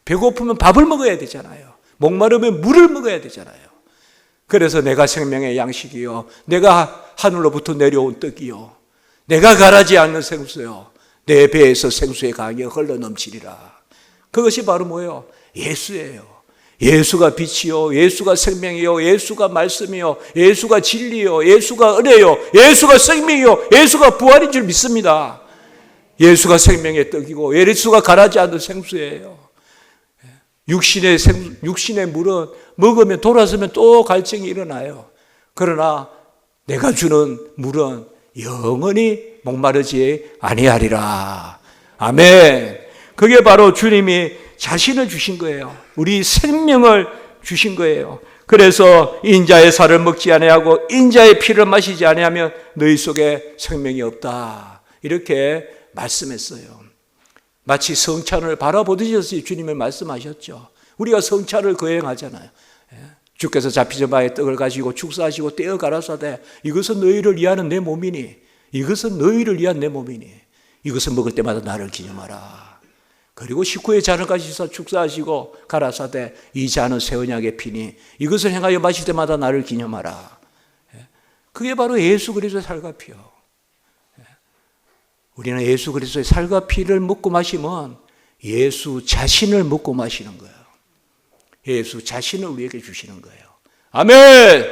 배고프면 밥을 먹어야 되잖아요. 목마르면 물을 먹어야 되잖아요. 그래서 내가 생명의 양식이요, 내가 하늘로부터 내려온 떡이요, 내가 가라지 않는 생수요, 내 배에서 생수의 강이 흘러넘치리라. 그것이 바로 뭐예요? 예수예요. 예수가 빛이요, 예수가 생명이요, 예수가 말씀이요, 예수가 진리요, 예수가 은혜요, 예수가 생명이요, 예수가 부활인 줄 믿습니다. 예수가 생명의 떡이고 예수가 가라지 않는 생수예요. 육신의 물은 먹으면 돌아서면 또 갈증이 일어나요. 그러나 내가 주는 물은 영원히 목마르지 아니하리라. 아멘. 그게 바로 주님이 자신을 주신 거예요. 우리 생명을 주신 거예요. 그래서 인자의 살을 먹지 아니하고 인자의 피를 마시지 아니하면 너희 속에 생명이 없다. 이렇게 말씀했어요. 마치 성찬을 바라보듯이 주님이 말씀하셨죠. 우리가 성찬을 거행하잖아요. 주께서 잡히신 바의 떡을 가지고 축사하시고 떼어 가라사대 이것은 너희를 위하는 내 몸이니, 이것은 너희를 위한 내 몸이니 이것을 먹을 때마다 나를 기념하라. 그리고 식후에 잔을 가지셔서 축사하시고 가라사대 이 잔은 새 언약의 피니 이것을 행하여 마실 때마다 나를 기념하라. 그게 바로 예수 그리스도의 살과 피요. 우리는 예수 그리스도의 살과 피를 먹고 마시면 예수 자신을 먹고 마시는 거예요. 예수 자신을 우리에게 주시는 거예요. 아멘!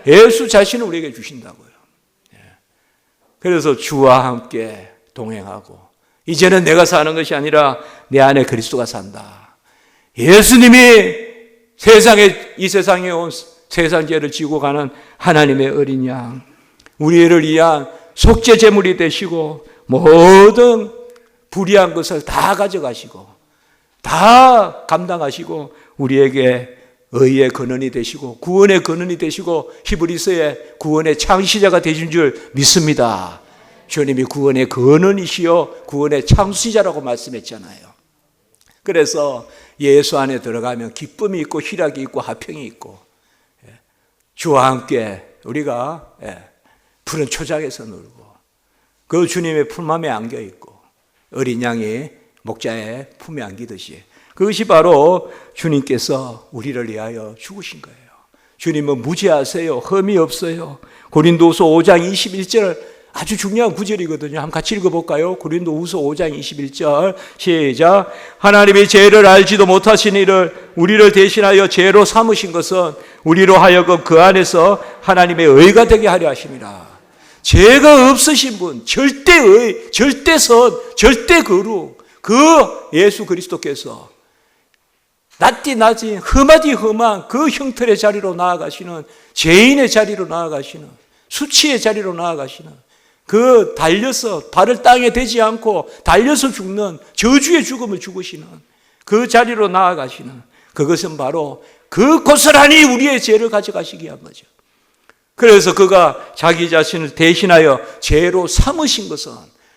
예수 자신을 우리에게 주신다고요. 그래서 주와 함께 동행하고 이제는 내가 사는 것이 아니라 내 안에 그리스도가 산다. 예수님이 이 세상에 온 세상 죄를 지고 가는 하나님의 어린 양, 우리를 위한 속죄 제물이 되시고 모든 불의한 것을 다 가져가시고 다 감당하시고 우리에게 의의 근원이 되시고 구원의 근원이 되시고 히브리서의 구원의 창시자가 되신 줄 믿습니다. 주님이 구원의 근원이시요 구원의 창시자라고 말씀했잖아요. 그래서 예수 안에 들어가면 기쁨이 있고 희락이 있고 화평이 있고 주와 함께 우리가 푸른 초장에서 놀고 그 주님의 품함에 안겨 있고 어린 양이 목자의 품에 안기듯이 그것이 바로 주님께서 우리를 위하여 죽으신 거예요. 주님은 무죄하세요. 흠이 없어요. 고린도후서 5장 21절 아주 중요한 구절이거든요. 한번 같이 읽어볼까요? 고린도후서 5장 21절 시작. 하나님이 죄를 알지도 못하신 이를 우리를 대신하여 죄로 삼으신 것은 우리로 하여금 그 안에서 하나님의 의가 되게 하려 하심이라. 죄가 없으신 분, 절대의, 절대선, 절대거룩 그 예수 그리스도께서 낫디 낮이 흠하디 흠한 그 형틀의 자리로 나아가시는 죄인의 자리로 나아가시는 수치의 자리로 나아가시는 그 달려서 발을 땅에 대지 않고 달려서 죽는 저주의 죽음을 죽으시는 그 자리로 나아가시는 그것은 바로 그 고스란히 우리의 죄를 가져가시기 위한 거죠. 그래서 그가 자기 자신을 대신하여 죄로 삼으신 것은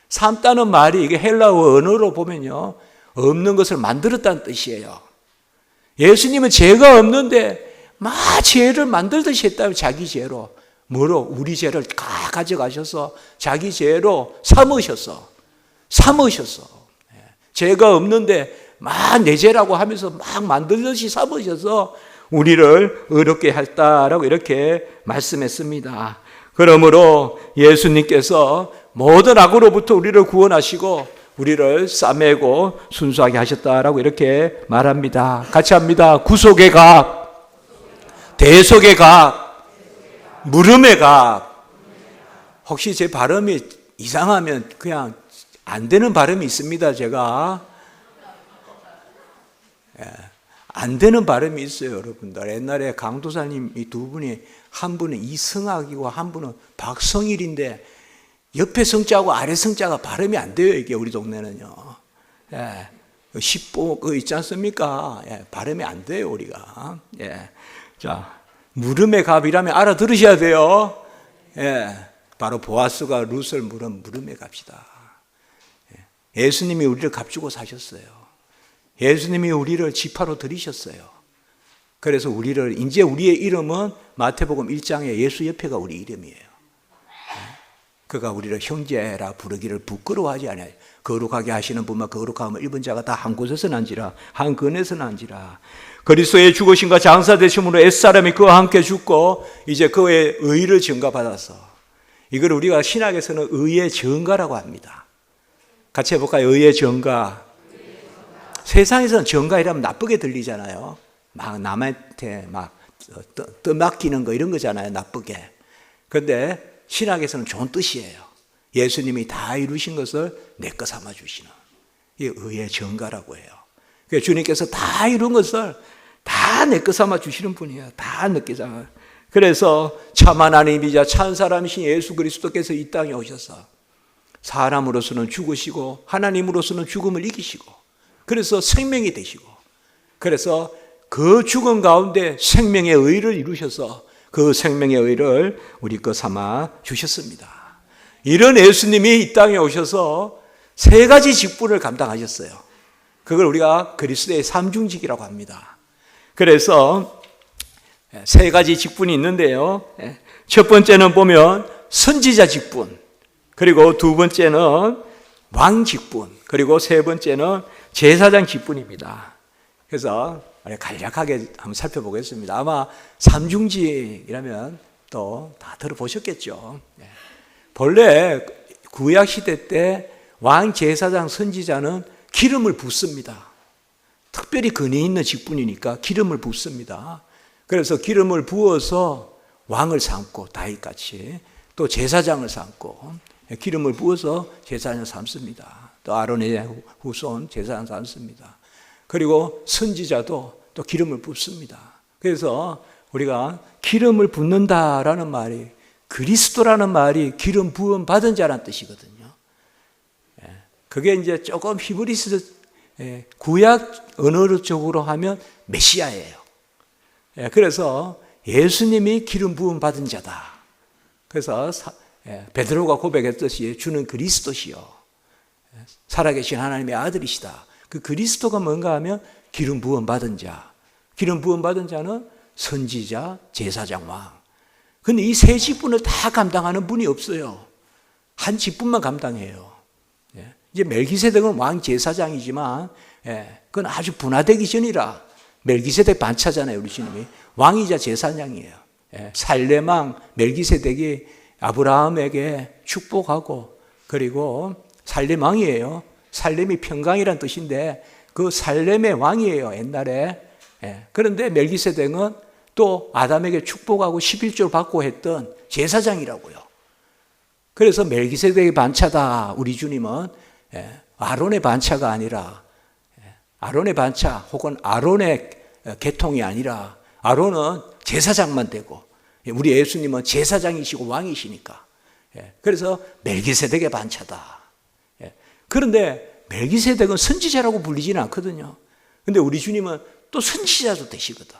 삼다는 말이 이게 헬라어 언어로 보면요 없는 것을 만들었다는 뜻이에요. 예수님은 죄가 없는데 막 죄를 만들듯이 했다면 자기 죄로 뭐로 우리 죄를 다 가져가셔서 자기 죄로 삼으셔서 죄가 없는데 막 내 죄라고 하면서 막 만들듯이 삼으셔서 우리를 의롭게 했다라고 이렇게 말씀했습니다. 그러므로 예수님께서 모든 악으로부터 우리를 구원하시고 우리를 싸매고 순수하게 하셨다라고 이렇게 말합니다. 같이 합니다. 구속의 각, 대속의 각, 물음의 각. 혹시 제 발음이 이상하면 그냥 안 되는 발음이 있습니다. 제가 안 되는 발음이 있어요, 여러분들. 옛날에 강도사님 이 두 분이 한 분은 이승학이고 한 분은 박성일인데 옆에 성자하고 아래 성자가 발음이 안 돼요. 이게 우리 동네는요. 십보 그 있지 않습니까? 발음이 안 돼요, 우리가. 자, 물음의 갑이라면 알아들으셔야 돼요. 바로 보아스가 룻을 물은 물음의 갑이다. 예수님이 우리를 값주고 사셨어요. 예수님이 우리를 지파로 들이셨어요. 그래서 우리를 이제 우리의 이름은 마태복음 1장에 예수 옆에가 우리 이름이에요. 그가 우리를 형제라 부르기를 부끄러워하지 않아요. 거룩하게 하시는 분만 거룩하면 일본 자가 다 한 곳에서 난지라 한 근에서 난지라. 그리스도의 죽으심과 장사되심으로 옛사람이 그와 함께 죽고 이제 그의 의를 증가받아서 이걸 우리가 신학에서는 의의 증가라고 합니다. 같이 해볼까요? 의의 증가. 세상에서는 증가이라면 나쁘게 들리잖아요. 막 남한테 막 떠맡기는 거 이런 거잖아요. 나쁘게. 그런데 신학에서는 좋은 뜻이에요. 예수님이 다 이루신 것을 내 것 삼아 주시는 이게 의의 증가라고 해요. 그러니까 주님께서 다 이룬 것을 다 내 것 삼아 주시는 분이에요. 다 내 것 삼아. 그래서 참 하나님이자 참 사람이신 예수 그리스도께서 이 땅에 오셔서 사람으로서는 죽으시고 하나님으로서는 죽음을 이기시고 그래서 생명이 되시고 그래서 그 죽음 가운데 생명의 의를 이루셔서 그 생명의 의를 우리 것 삼아 주셨습니다. 이런 예수님이 이 땅에 오셔서 세 가지 직분을 감당하셨어요. 그걸 우리가 그리스도의 삼중직이라고 합니다. 그래서 세 가지 직분이 있는데요. 첫 번째는 보면 선지자 직분, 그리고 두 번째는 왕 직분, 그리고 세 번째는 제사장 직분입니다. 그래서 간략하게 한번 살펴보겠습니다. 아마 삼중직이라면 또 다 들어보셨겠죠. 본래 구약 시대 때 왕, 제사장, 선지자는 기름을 붓습니다. 특별히 근위 있는 직분이니까 기름을 붓습니다. 그래서 기름을 부어서 왕을 삼고 다윗같이 또 제사장을 삼고 기름을 부어서 제사장을 삼습니다. 또 아론의 후손 제사장 삼습니다. 그리고 선지자도 또 기름을 붓습니다. 그래서 우리가 기름을 붓는다라는 말이 그리스도라는 말이 기름 부음 받은 자라는 뜻이거든요. 그게 이제 조금 히브리스 구약 언어적으로 하면 메시아예요. 그래서 예수님이 기름 부음 받은 자다. 그래서 베드로가 고백했듯이 주는 그리스도시요 살아계신 하나님의 아들이시다. 그 그리스도가 뭔가 하면 기름 부음 받은 자. 기름 부음 받은 자는 선지자, 제사장, 왕. 근데 이 세 직분을 다 감당하는 분이 없어요. 한 직분만 감당해요. 이제 멜기세덱은 왕 제사장이지만, 그건 아주 분화되기 전이라 멜기세덱 반차잖아요, 우리 주님이. 왕이자 제사장이에요. 살렘 왕 멜기세덱이 아브라함에게 축복하고, 그리고 살렘 왕이에요. 살렘이 평강이란 뜻인데 그 살렘의 왕이에요, 옛날에. 그런데 멜기세덱은 또 아담에게 축복하고 11조를 받고 했던 제사장이라고요. 그래서 멜기세덱의 반차다. 우리 주님은 아론의 반차가 아니라, 아론의 반차 혹은 아론의 계통이 아니라, 아론은 제사장만 되고 우리 예수님은 제사장이시고 왕이시니까. 그래서 멜기세덱의 반차다. 그런데 멜기세덱은 선지자라고 불리지는 않거든요. 근데 우리 주님은 또 선지자도 되시거든.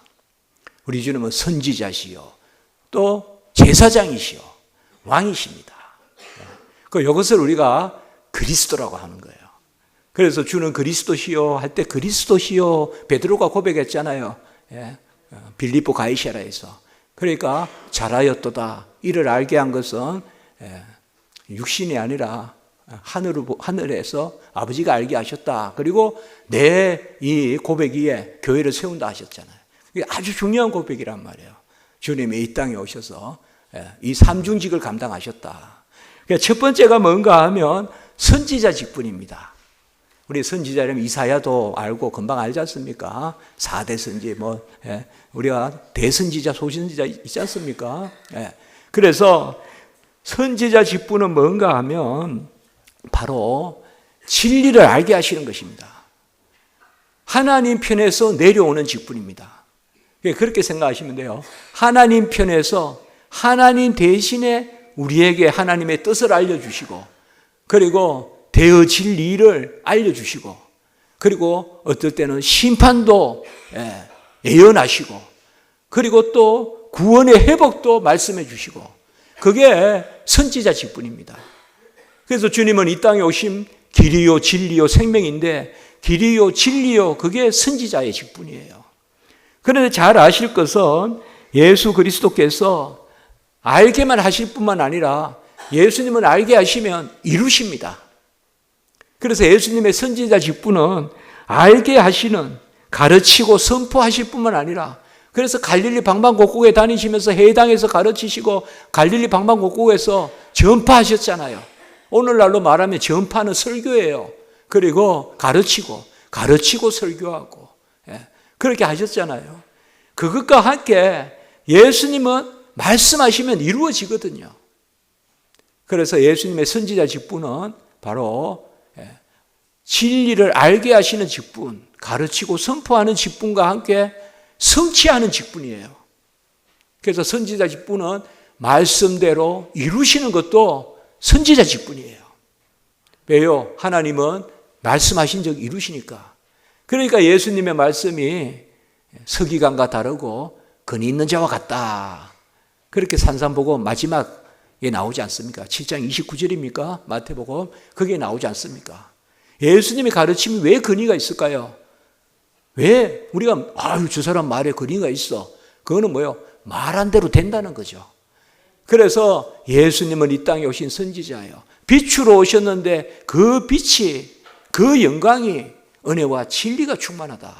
우리 주님은 선지자시요, 또 제사장이시요, 왕이십니다. 그 이것을 우리가 그리스도라고 하는 거예요. 그래서 주는 그리스도시요 할 때 그리스도시요 베드로가 고백했잖아요. 빌립보 가이사랴에서. 그러니까 잘하였도다. 이를 알게 한 것은 육신이 아니라 하늘에서 아버지가 알게 하셨다. 그리고 내 이 고백 위에 교회를 세운다 하셨잖아요. 이게 아주 중요한 고백이란 말이에요. 주님이 이 땅에 오셔서 이 삼중직을 감당하셨다. 첫 번째가 뭔가 하면 선지자 직분입니다. 우리 선지자라면 이사야도 알고 금방 알지 않습니까? 4대 선지, 우리가 대선지자, 소선지자 있지 않습니까? 그래서 선지자 직분은 뭔가 하면 바로 진리를 알게 하시는 것입니다. 하나님 편에서 내려오는 직분입니다. 그렇게 생각하시면 돼요. 하나님 편에서 하나님 대신에 우리에게 하나님의 뜻을 알려주시고, 그리고 대의 진리를 알려주시고, 그리고 어떨 때는 심판도 예언하시고, 그리고 또 구원의 회복도 말씀해 주시고, 그게 선지자 직분입니다. 그래서 주님은 이 땅에 오심 길이요 진리요 생명인데, 길이요 진리요 그게 선지자의 직분이에요. 그런데 잘 아실 것은 예수 그리스도께서 알게만 하실 뿐만 아니라 예수님은 알게 하시면 이루십니다. 그래서 예수님의 선지자 직분은 알게 하시는, 가르치고 선포하실 뿐만 아니라, 그래서 갈릴리 방방곡곡에 다니시면서 해당에서 가르치시고 갈릴리 방방곡곡에서 전파하셨잖아요. 오늘날로 말하면 전파는 설교예요. 그리고 가르치고 설교하고, 그렇게 하셨잖아요. 그것과 함께 예수님은 말씀하시면 이루어지거든요. 그래서 예수님의 선지자 직분은 바로 진리를 알게 하시는 직분, 가르치고 선포하는 직분과 함께 성취하는 직분이에요. 그래서 선지자 직분은 말씀대로 이루시는 것도 선지자 직분이에요. 왜요? 하나님은 말씀하신 적 이루시니까. 그러니까 예수님의 말씀이 서기관과 다르고 근이 있는 자와 같다. 그렇게 산상복음 마지막에 나오지 않습니까? 7장 29절입니까? 마태복음 그게 나오지 않습니까? 예수님의 가르침이 왜 근위가 있을까요? 왜 우리가 저 사람 말에 근위가 있어? 그거는 뭐예요? 말한 대로 된다는 거죠. 그래서 예수님은 이 땅에 오신 선지자예요. 빛으로 오셨는데 그 빛이, 그 영광이 은혜와 진리가 충만하다.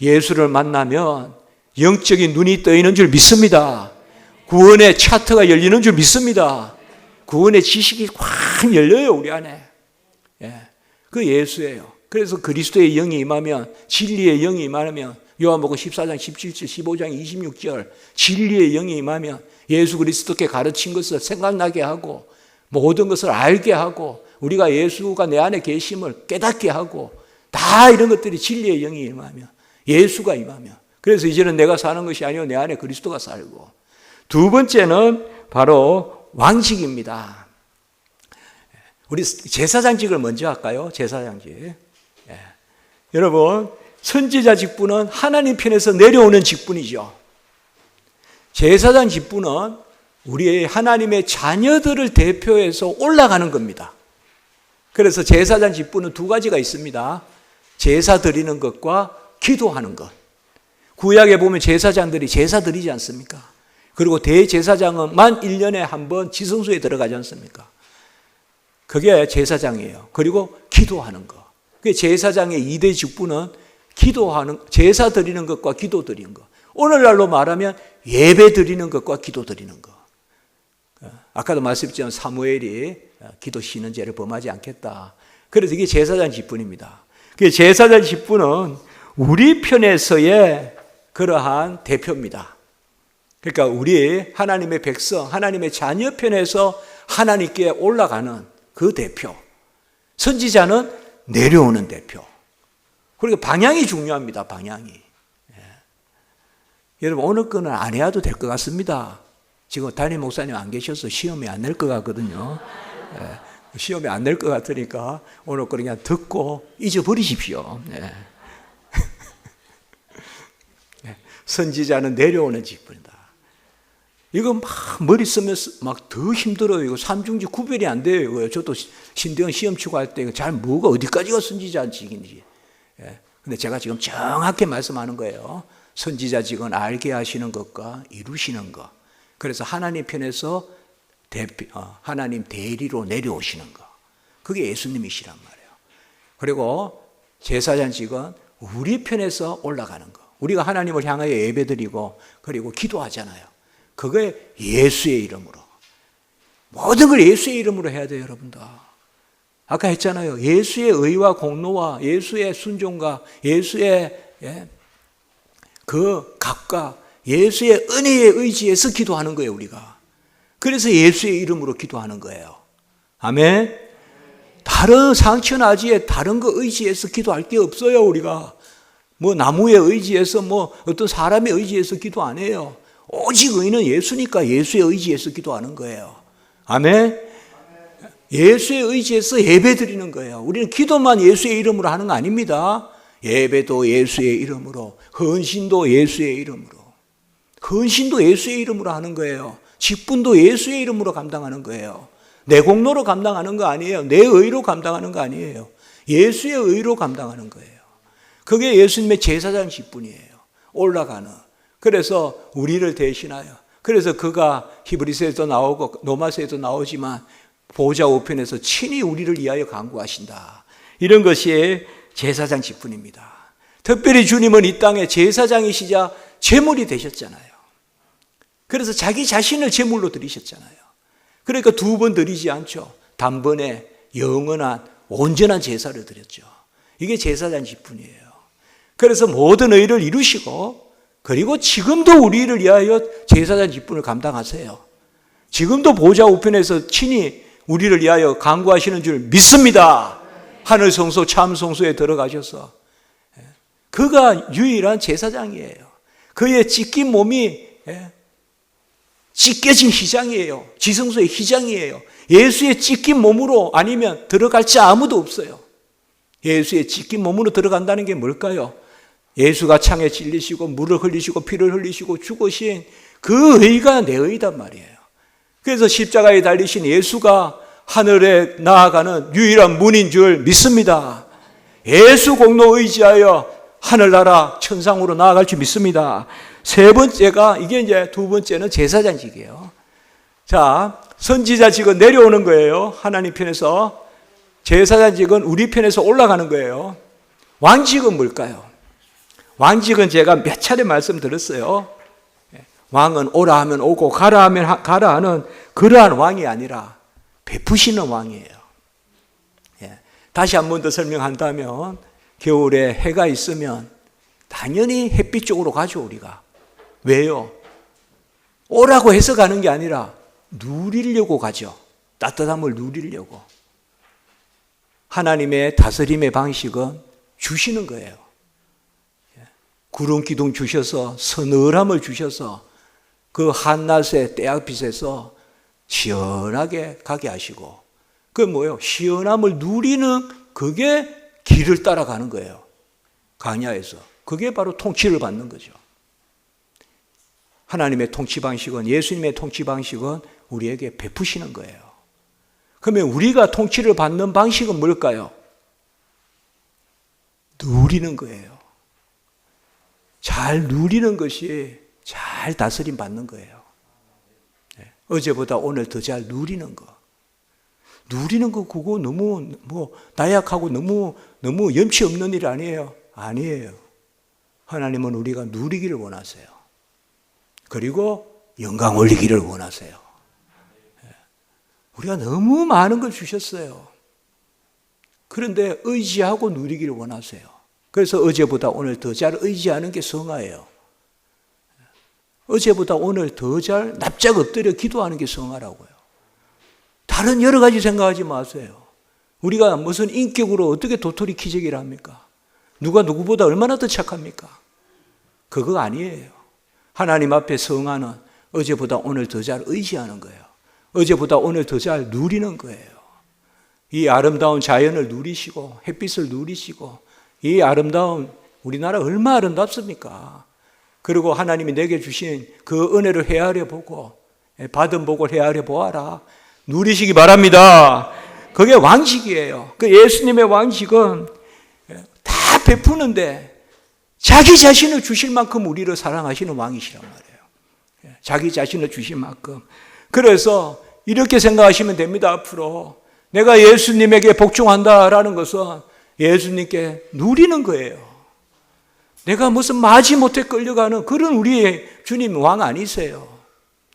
예수를 만나면 영적인 눈이 떠있는 줄 믿습니다. 구원의 차트가 열리는 줄 믿습니다. 구원의 지식이 확 열려요, 우리 안에. 그 예수예요. 그래서 그리스도의 영이 임하면, 진리의 영이 임하면, 요한복음 14장 17절, 15장 26절, 진리의 영이 임하면 예수 그리스도께 가르친 것을 생각나게 하고, 모든 것을 알게 하고, 우리가 예수가 내 안에 계심을 깨닫게 하고, 다 이런 것들이 진리의 영이 임하면, 예수가 임하면, 그래서 이제는 내가 사는 것이 아니고 내 안에 그리스도가 살고. 두 번째는 바로 왕직입니다. 우리 제사장직을 먼저 할까요? 제사장직. 여러분, 선지자 직분은 하나님 편에서 내려오는 직분이죠. 제사장 직분은 우리의 하나님의 자녀들을 대표해서 올라가는 겁니다. 그래서 제사장 직분은 두 가지가 있습니다. 제사 드리는 것과 기도하는 것. 구약에 보면 제사장들이 제사 드리지 않습니까? 그리고 대제사장은 만 1년에 한 번 지성소에 들어가지 않습니까? 그게 제사장이에요. 그리고 기도하는 것. 그게 제사장의 2대 직분은 기도하는, 제사 드리는 것과 기도 드리는 것. 오늘날로 말하면 예배 드리는 것과 기도 드리는 것. 아까도 말씀드렸지만 사무엘이 기도 쉬는 죄를 범하지 않겠다. 그래서 이게 제사장 직분입니다. 그 제사장 직분은 우리 편에서의 그러한 대표입니다. 그러니까 우리 하나님의 백성, 하나님의 자녀 편에서 하나님께 올라가는 그 대표. 선지자는 내려오는 대표. 그리고 방향이 중요합니다. 방향이. 여러분 오늘 거는 안 해도 될 것 같습니다. 지금 담임 목사님 안 계셔서 시험이 안 낼 것 같거든요. 시험이 안 낼 것 같으니까 오늘 거 그냥 듣고 잊어버리십시오. 선지자는 내려오는 직분이다. 이거 막 머리 쓰면서 막 더 힘들어요. 이거 삼중지 구별이 안 돼요. 이거 저도 신대원 시험 치고 할 때 잘 뭐가 어디까지가 선지자직인지. 근데 제가 지금 정확히 말씀하는 거예요. 선지자직은 알게 하시는 것과 이루시는 것. 그래서 하나님 편에서 하나님 대리로 내려오시는 것. 그게 예수님이시란 말이에요. 그리고 제사장직은 우리 편에서 올라가는 것. 우리가 하나님을 향하여 예배드리고 그리고 기도하잖아요. 그게 예수의 이름으로. 모든 걸 예수의 이름으로 해야 돼요, 여러분들. 아까 했잖아요. 예수의 의와 공로와 예수의 순종과 예수의 그 값과 예수의 은혜의 의지에서 기도하는 거예요, 우리가. 그래서 예수의 이름으로 기도하는 거예요. 아멘. 다른 상처나지에 다른 거 의지해서 기도할 게 없어요, 우리가. 뭐 나무의 의지에서 뭐 어떤 사람의 의지에서 기도 안 해요. 오직 의는 예수니까 예수의 의지에서 기도하는 거예요. 아멘. 예수의 의지에서 예배 드리는 거예요. 우리는 기도만 예수의 이름으로 하는 거 아닙니다. 예배도 예수의 이름으로, 헌신도 예수의 이름으로. 헌신도 예수의 이름으로 하는 거예요. 직분도 예수의 이름으로 감당하는 거예요. 내 공로로 감당하는 거 아니에요. 내 의로 감당하는 거 아니에요. 예수의 의로 감당하는 거예요. 그게 예수님의 제사장 직분이에요. 올라가는. 그래서 우리를 대신하여. 그래서 그가 히브리서에도 나오고 로마서에도 나오지만 보좌 우편에서 친히 우리를 위하여 간구하신다. 이런 것이 제사장 직분입니다. 특별히 주님은 이 땅에 제사장이시자 제물이 되셨잖아요. 그래서 자기 자신을 제물로 드리셨잖아요. 그러니까 두 번 드리지 않죠. 단번에 영원한 온전한 제사를 드렸죠. 이게 제사장 직분이에요. 그래서 모든 의를 이루시고 그리고 지금도 우리를 위하여 제사장 직분을 감당하세요. 지금도 보좌 우편에서 친히 우리를 위하여 간구하시는 줄 믿습니다. 하늘 성소 참 성소에 들어가셔서 그가 유일한 제사장이에요. 그의 찢긴 몸이 찢겨진 휘장이에요. 지성소의 휘장이에요. 예수의 찢긴 몸으로 아니면 들어갈 자 아무도 없어요. 예수의 찢긴 몸으로 들어간다는 게 뭘까요? 예수가 창에 찔리시고 물을 흘리시고 피를 흘리시고 죽으신 그 의가 내 의단 말이에요. 그래서 십자가에 달리신 예수가 하늘에 나아가는 유일한 문인 줄 믿습니다. 예수 공로 의지하여 하늘나라 천상으로 나아갈 줄 믿습니다. 세 번째가 이게 이제 두 번째는 제사장직이에요. 자, 선지자직은 내려오는 거예요. 하나님 편에서. 제사장직은 우리 편에서 올라가는 거예요. 왕직은 뭘까요? 왕직은 제가 몇 차례 말씀드렸어요. 왕은 오라 하면 오고 가라 하면 가라 하는 그러한 왕이 아니라 베푸시는 왕이에요. 다시 한 번 더 설명한다면 겨울에 해가 있으면 당연히 햇빛 쪽으로 가죠, 우리가. 왜요? 오라고 해서 가는 게 아니라 누리려고 가죠. 따뜻함을 누리려고. 하나님의 다스림의 방식은 주시는 거예요. 구름 기둥 주셔서 서늘함을 주셔서 그 한낮의 때약빛에서 시원하게 가게 하시고 그게 뭐예요? 시원함을 누리는 그게 길을 따라가는 거예요. 광야에서. 그게 바로 통치를 받는 거죠. 하나님의 통치 방식은 예수님의 통치 방식은 우리에게 베푸시는 거예요. 그러면 우리가 통치를 받는 방식은 뭘까요? 누리는 거예요. 잘 누리는 것이 잘 다스림 받는 거예요. 어제보다 오늘 더 잘 누리는 거. 누리는 거 그거 너무 나약하고 너무 염치 없는 일 아니에요. 아니에요. 하나님은 우리가 누리기를 원하세요. 그리고 영광 올리기를 원하세요. 우리가 너무 많은 걸 주셨어요. 그런데 의지하고 누리기를 원하세요. 그래서 어제보다 오늘 더 잘 의지하는 게 성화예요. 어제보다 오늘 더 잘 납작 엎드려 기도하는 게 성화라고요. 다른 여러 가지 생각하지 마세요. 우리가 무슨 인격으로 어떻게 도토리 키재기를 합니까? 누가 누구보다 얼마나 더 착합니까? 그거 아니에요. 하나님 앞에 성화는 어제보다 오늘 더 잘 의지하는 거예요. 어제보다 오늘 더 잘 누리는 거예요. 이 아름다운 자연을 누리시고 햇빛을 누리시고 이 아름다운 우리나라 얼마나 아름답습니까? 그리고 하나님이 내게 주신 그 은혜를 헤아려 보고 받은 복을 헤아려 보아라. 누리시기 바랍니다. 그게 왕식이에요. 그 예수님의 왕식은 다 베푸는데 자기 자신을 주실 만큼 우리를 사랑하시는 왕이시란 말이에요. 자기 자신을 주실 만큼. 그래서 이렇게 생각하시면 됩니다. 앞으로 내가 예수님에게 복종한다라는 것은 예수님께 누리는 거예요. 내가 무슨 마지못해 끌려가는 그런 우리의 주님 왕 아니세요.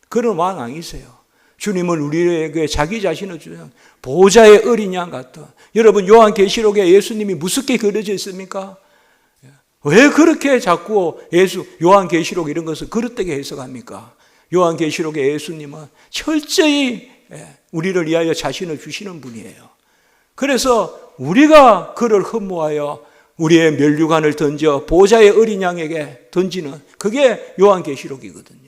그런 왕 아니세요. 주님은 우리에게 자기 자신을 주는 보호자의 어린 양 같은. 여러분 요한계시록에 예수님이 무섭게 그려져 있습니까? 왜 그렇게 자꾸 요한계시록 이런 것을 그릇되게 해석합니까? 요한계시록의 예수님은 철저히 우리를 위하여 자신을 주시는 분이에요. 그래서 우리가 그를 흠모하여 우리의 면류관을 던져 보호자의 어린 양에게 던지는 그게 요한계시록이거든요.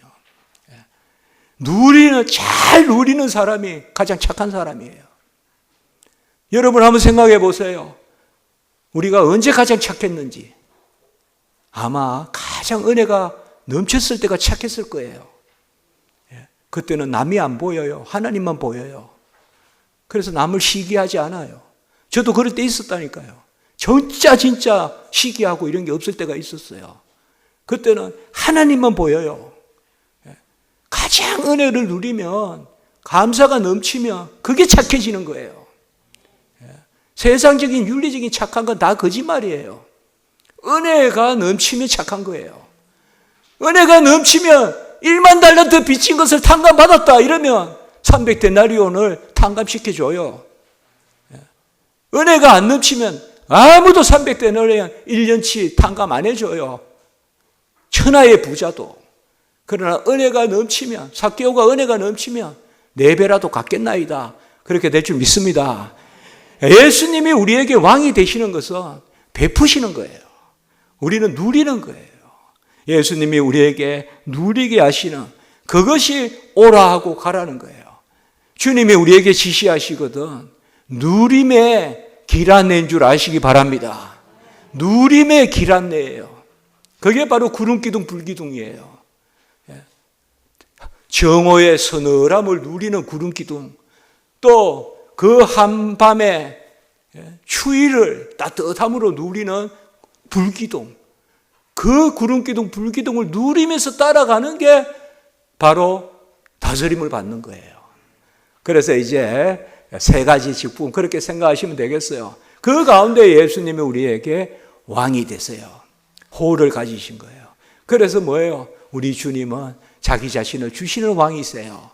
잘 누리는 사람이 가장 착한 사람이에요. 여러분 한번 생각해 보세요. 우리가 언제 가장 착했는지. 아마 가장 은혜가 넘쳤을 때가 착했을 거예요. 그때는 남이 안 보여요. 하나님만 보여요. 그래서 남을 시기하지 않아요. 저도 그럴 때 있었다니까요. 진짜 시기하고 이런 게 없을 때가 있었어요. 그때는 하나님만 보여요. 가장 은혜를 누리면 감사가 넘치면 그게 착해지는 거예요. 세상적인 윤리적인 착한 건 다 거짓말이에요. 은혜가 넘치면 착한 거예요. 은혜가 넘치면 1만 달란트 빚진 것을 탕감받았다 이러면 300데나리온을 탕감시켜줘요. 은혜가 안 넘치면 아무도 300데나리온 1년치 탕감 안 해줘요. 천하의 부자도. 그러나 은혜가 넘치면, 삭개오가 은혜가 넘치면 4배라도 갚겠나이다. 그렇게 될 줄 믿습니다. 예수님이 우리에게 왕이 되시는 것은 베푸시는 거예요. 우리는 누리는 거예요. 예수님이 우리에게 누리게 하시는 그것이 오라 하고 가라는 거예요. 주님이 우리에게 지시하시거든 누림의 길 안내인 줄 아시기 바랍니다. 누림의 길 안내예요. 그게 바로 구름기둥 불기둥이에요. 정오의 서늘함을 누리는 구름기둥, 또 그 한밤의 추위를 따뜻함으로 누리는 불기둥, 그 구름기둥 불기둥을 누리면서 따라가는 게 바로 다스림을 받는 거예요. 그래서 이제 3가지 직분 그렇게 생각하시면 되겠어요. 그 가운데 예수님이 우리에게 왕이 되세요. 호를 가지신 거예요. 그래서 뭐예요? 우리 주님은 자기 자신을 주시는 왕이세요.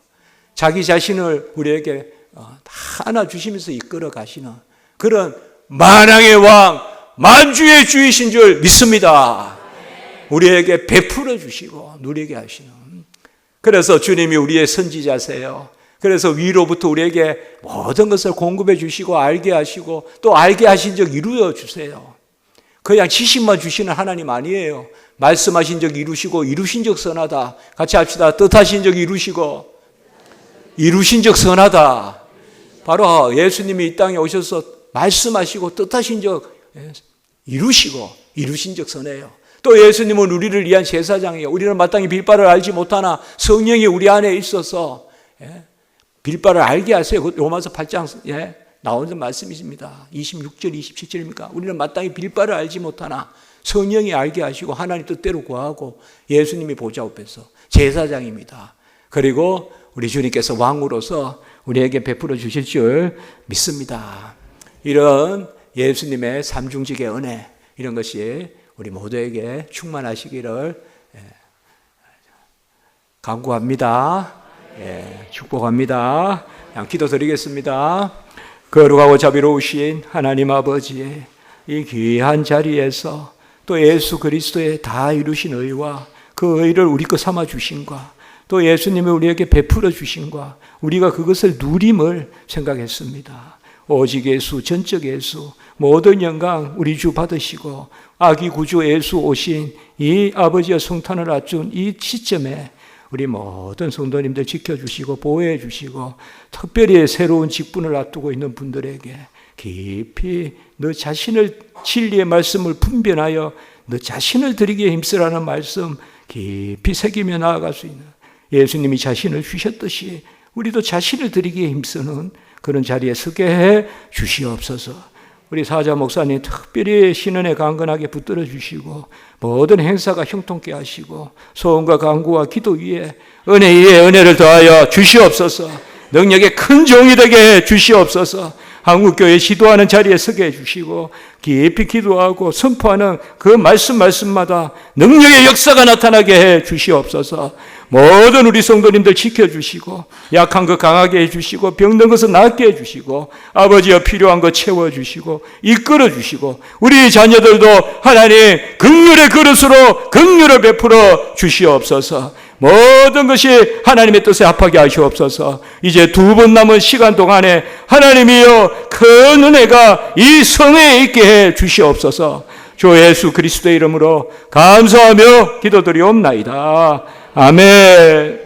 자기 자신을 우리에게 하나 주시면서 이끌어 가시는 그런 만왕의 왕, 만주의 주이신 줄 믿습니다. 우리에게 베풀어 주시고 누리게 하시는. 그래서 주님이 우리의 선지자세요. 그래서 위로부터 우리에게 모든 것을 공급해 주시고 알게 하시고 또 알게 하신 적 이루어 주세요. 그냥 지식만 주시는 하나님 아니에요. 말씀하신 적 이루시고 이루신 적 선하다. 같이 합시다. 뜻하신 적 이루시고 이루신 적 선하다. 바로 예수님이 이 땅에 오셔서 말씀하시고 뜻하신 적 이루시고 이루신 적 선해요. 또 예수님은 우리를 위한 제사장이에요. 우리는 마땅히 빌바를 알지 못하나 성령이 우리 안에 있어서 빌바를 알게 하세요. 로마서 8장 나오는 말씀이십니다. 26절, 27절입니까? 우리는 마땅히 빌바를 알지 못하나 성령이 알게 하시고 하나님 뜻대로 구하고 예수님이 보좌 앞에서 제사장입니다. 그리고 우리 주님께서 왕으로서 우리에게 베풀어 주실 줄 믿습니다. 이런 예수님의 삼중직의 은혜, 이런 것이 우리 모두에게 충만하시기를 간구합니다. 축복합니다. 기도드리겠습니다. 거룩하고 자비로우신 하나님 아버지, 이 귀한 자리에서 또 예수 그리스도의 다 이루신 의와 그 의를 우리 것 삼아 주신과 또 예수님이 우리에게 베풀어 주신과 우리가 그것을 누림을 생각했습니다. 오직 예수, 전적 예수, 모든 영광 우리 주 받으시고 아기 구주 예수 오신 이 아버지의 성탄을 앞둔 이 시점에 우리 모든 성도님들 지켜주시고 보호해 주시고 특별히 새로운 직분을 앞두고 있는 분들에게 깊이 너 자신을 진리의 말씀을 분별하여 너 자신을 드리기에 힘쓰라는 말씀 깊이 새기며 나아갈 수 있는 예수님이 자신을 주셨듯이 우리도 자신을 드리기에 힘쓰는 그런 자리에 서게 해 주시옵소서. 우리 사자 목사님 특별히 신은에 강건하게 붙들어 주시고 모든 행사가 형통케 하시고 소원과 간구와 기도 위에 은혜 위에 은혜를 더하여 주시옵소서. 능력의 큰 종이 되게 해 주시옵소서. 한국교회 지도하는 자리에 서게 해주시고 깊이 기도하고 선포하는 그 말씀마다 능력의 역사가 나타나게 해 주시옵소서. 모든 우리 성도님들 지켜주시고 약한 것 강하게 해주시고 병든 것을 낫게 해주시고 아버지여 필요한 것 채워주시고 이끌어주시고 우리 자녀들도 하나님 긍휼의 그릇으로 긍휼을 베풀어 주시옵소서. 모든 것이 하나님의 뜻에 합하게 하시옵소서. 이제 2분 남은 시간 동안에 하나님이여 큰 은혜가 이 성회에 있게 해 주시옵소서. 주 예수 그리스도의 이름으로 감사하며 기도드리옵나이다. 아멘.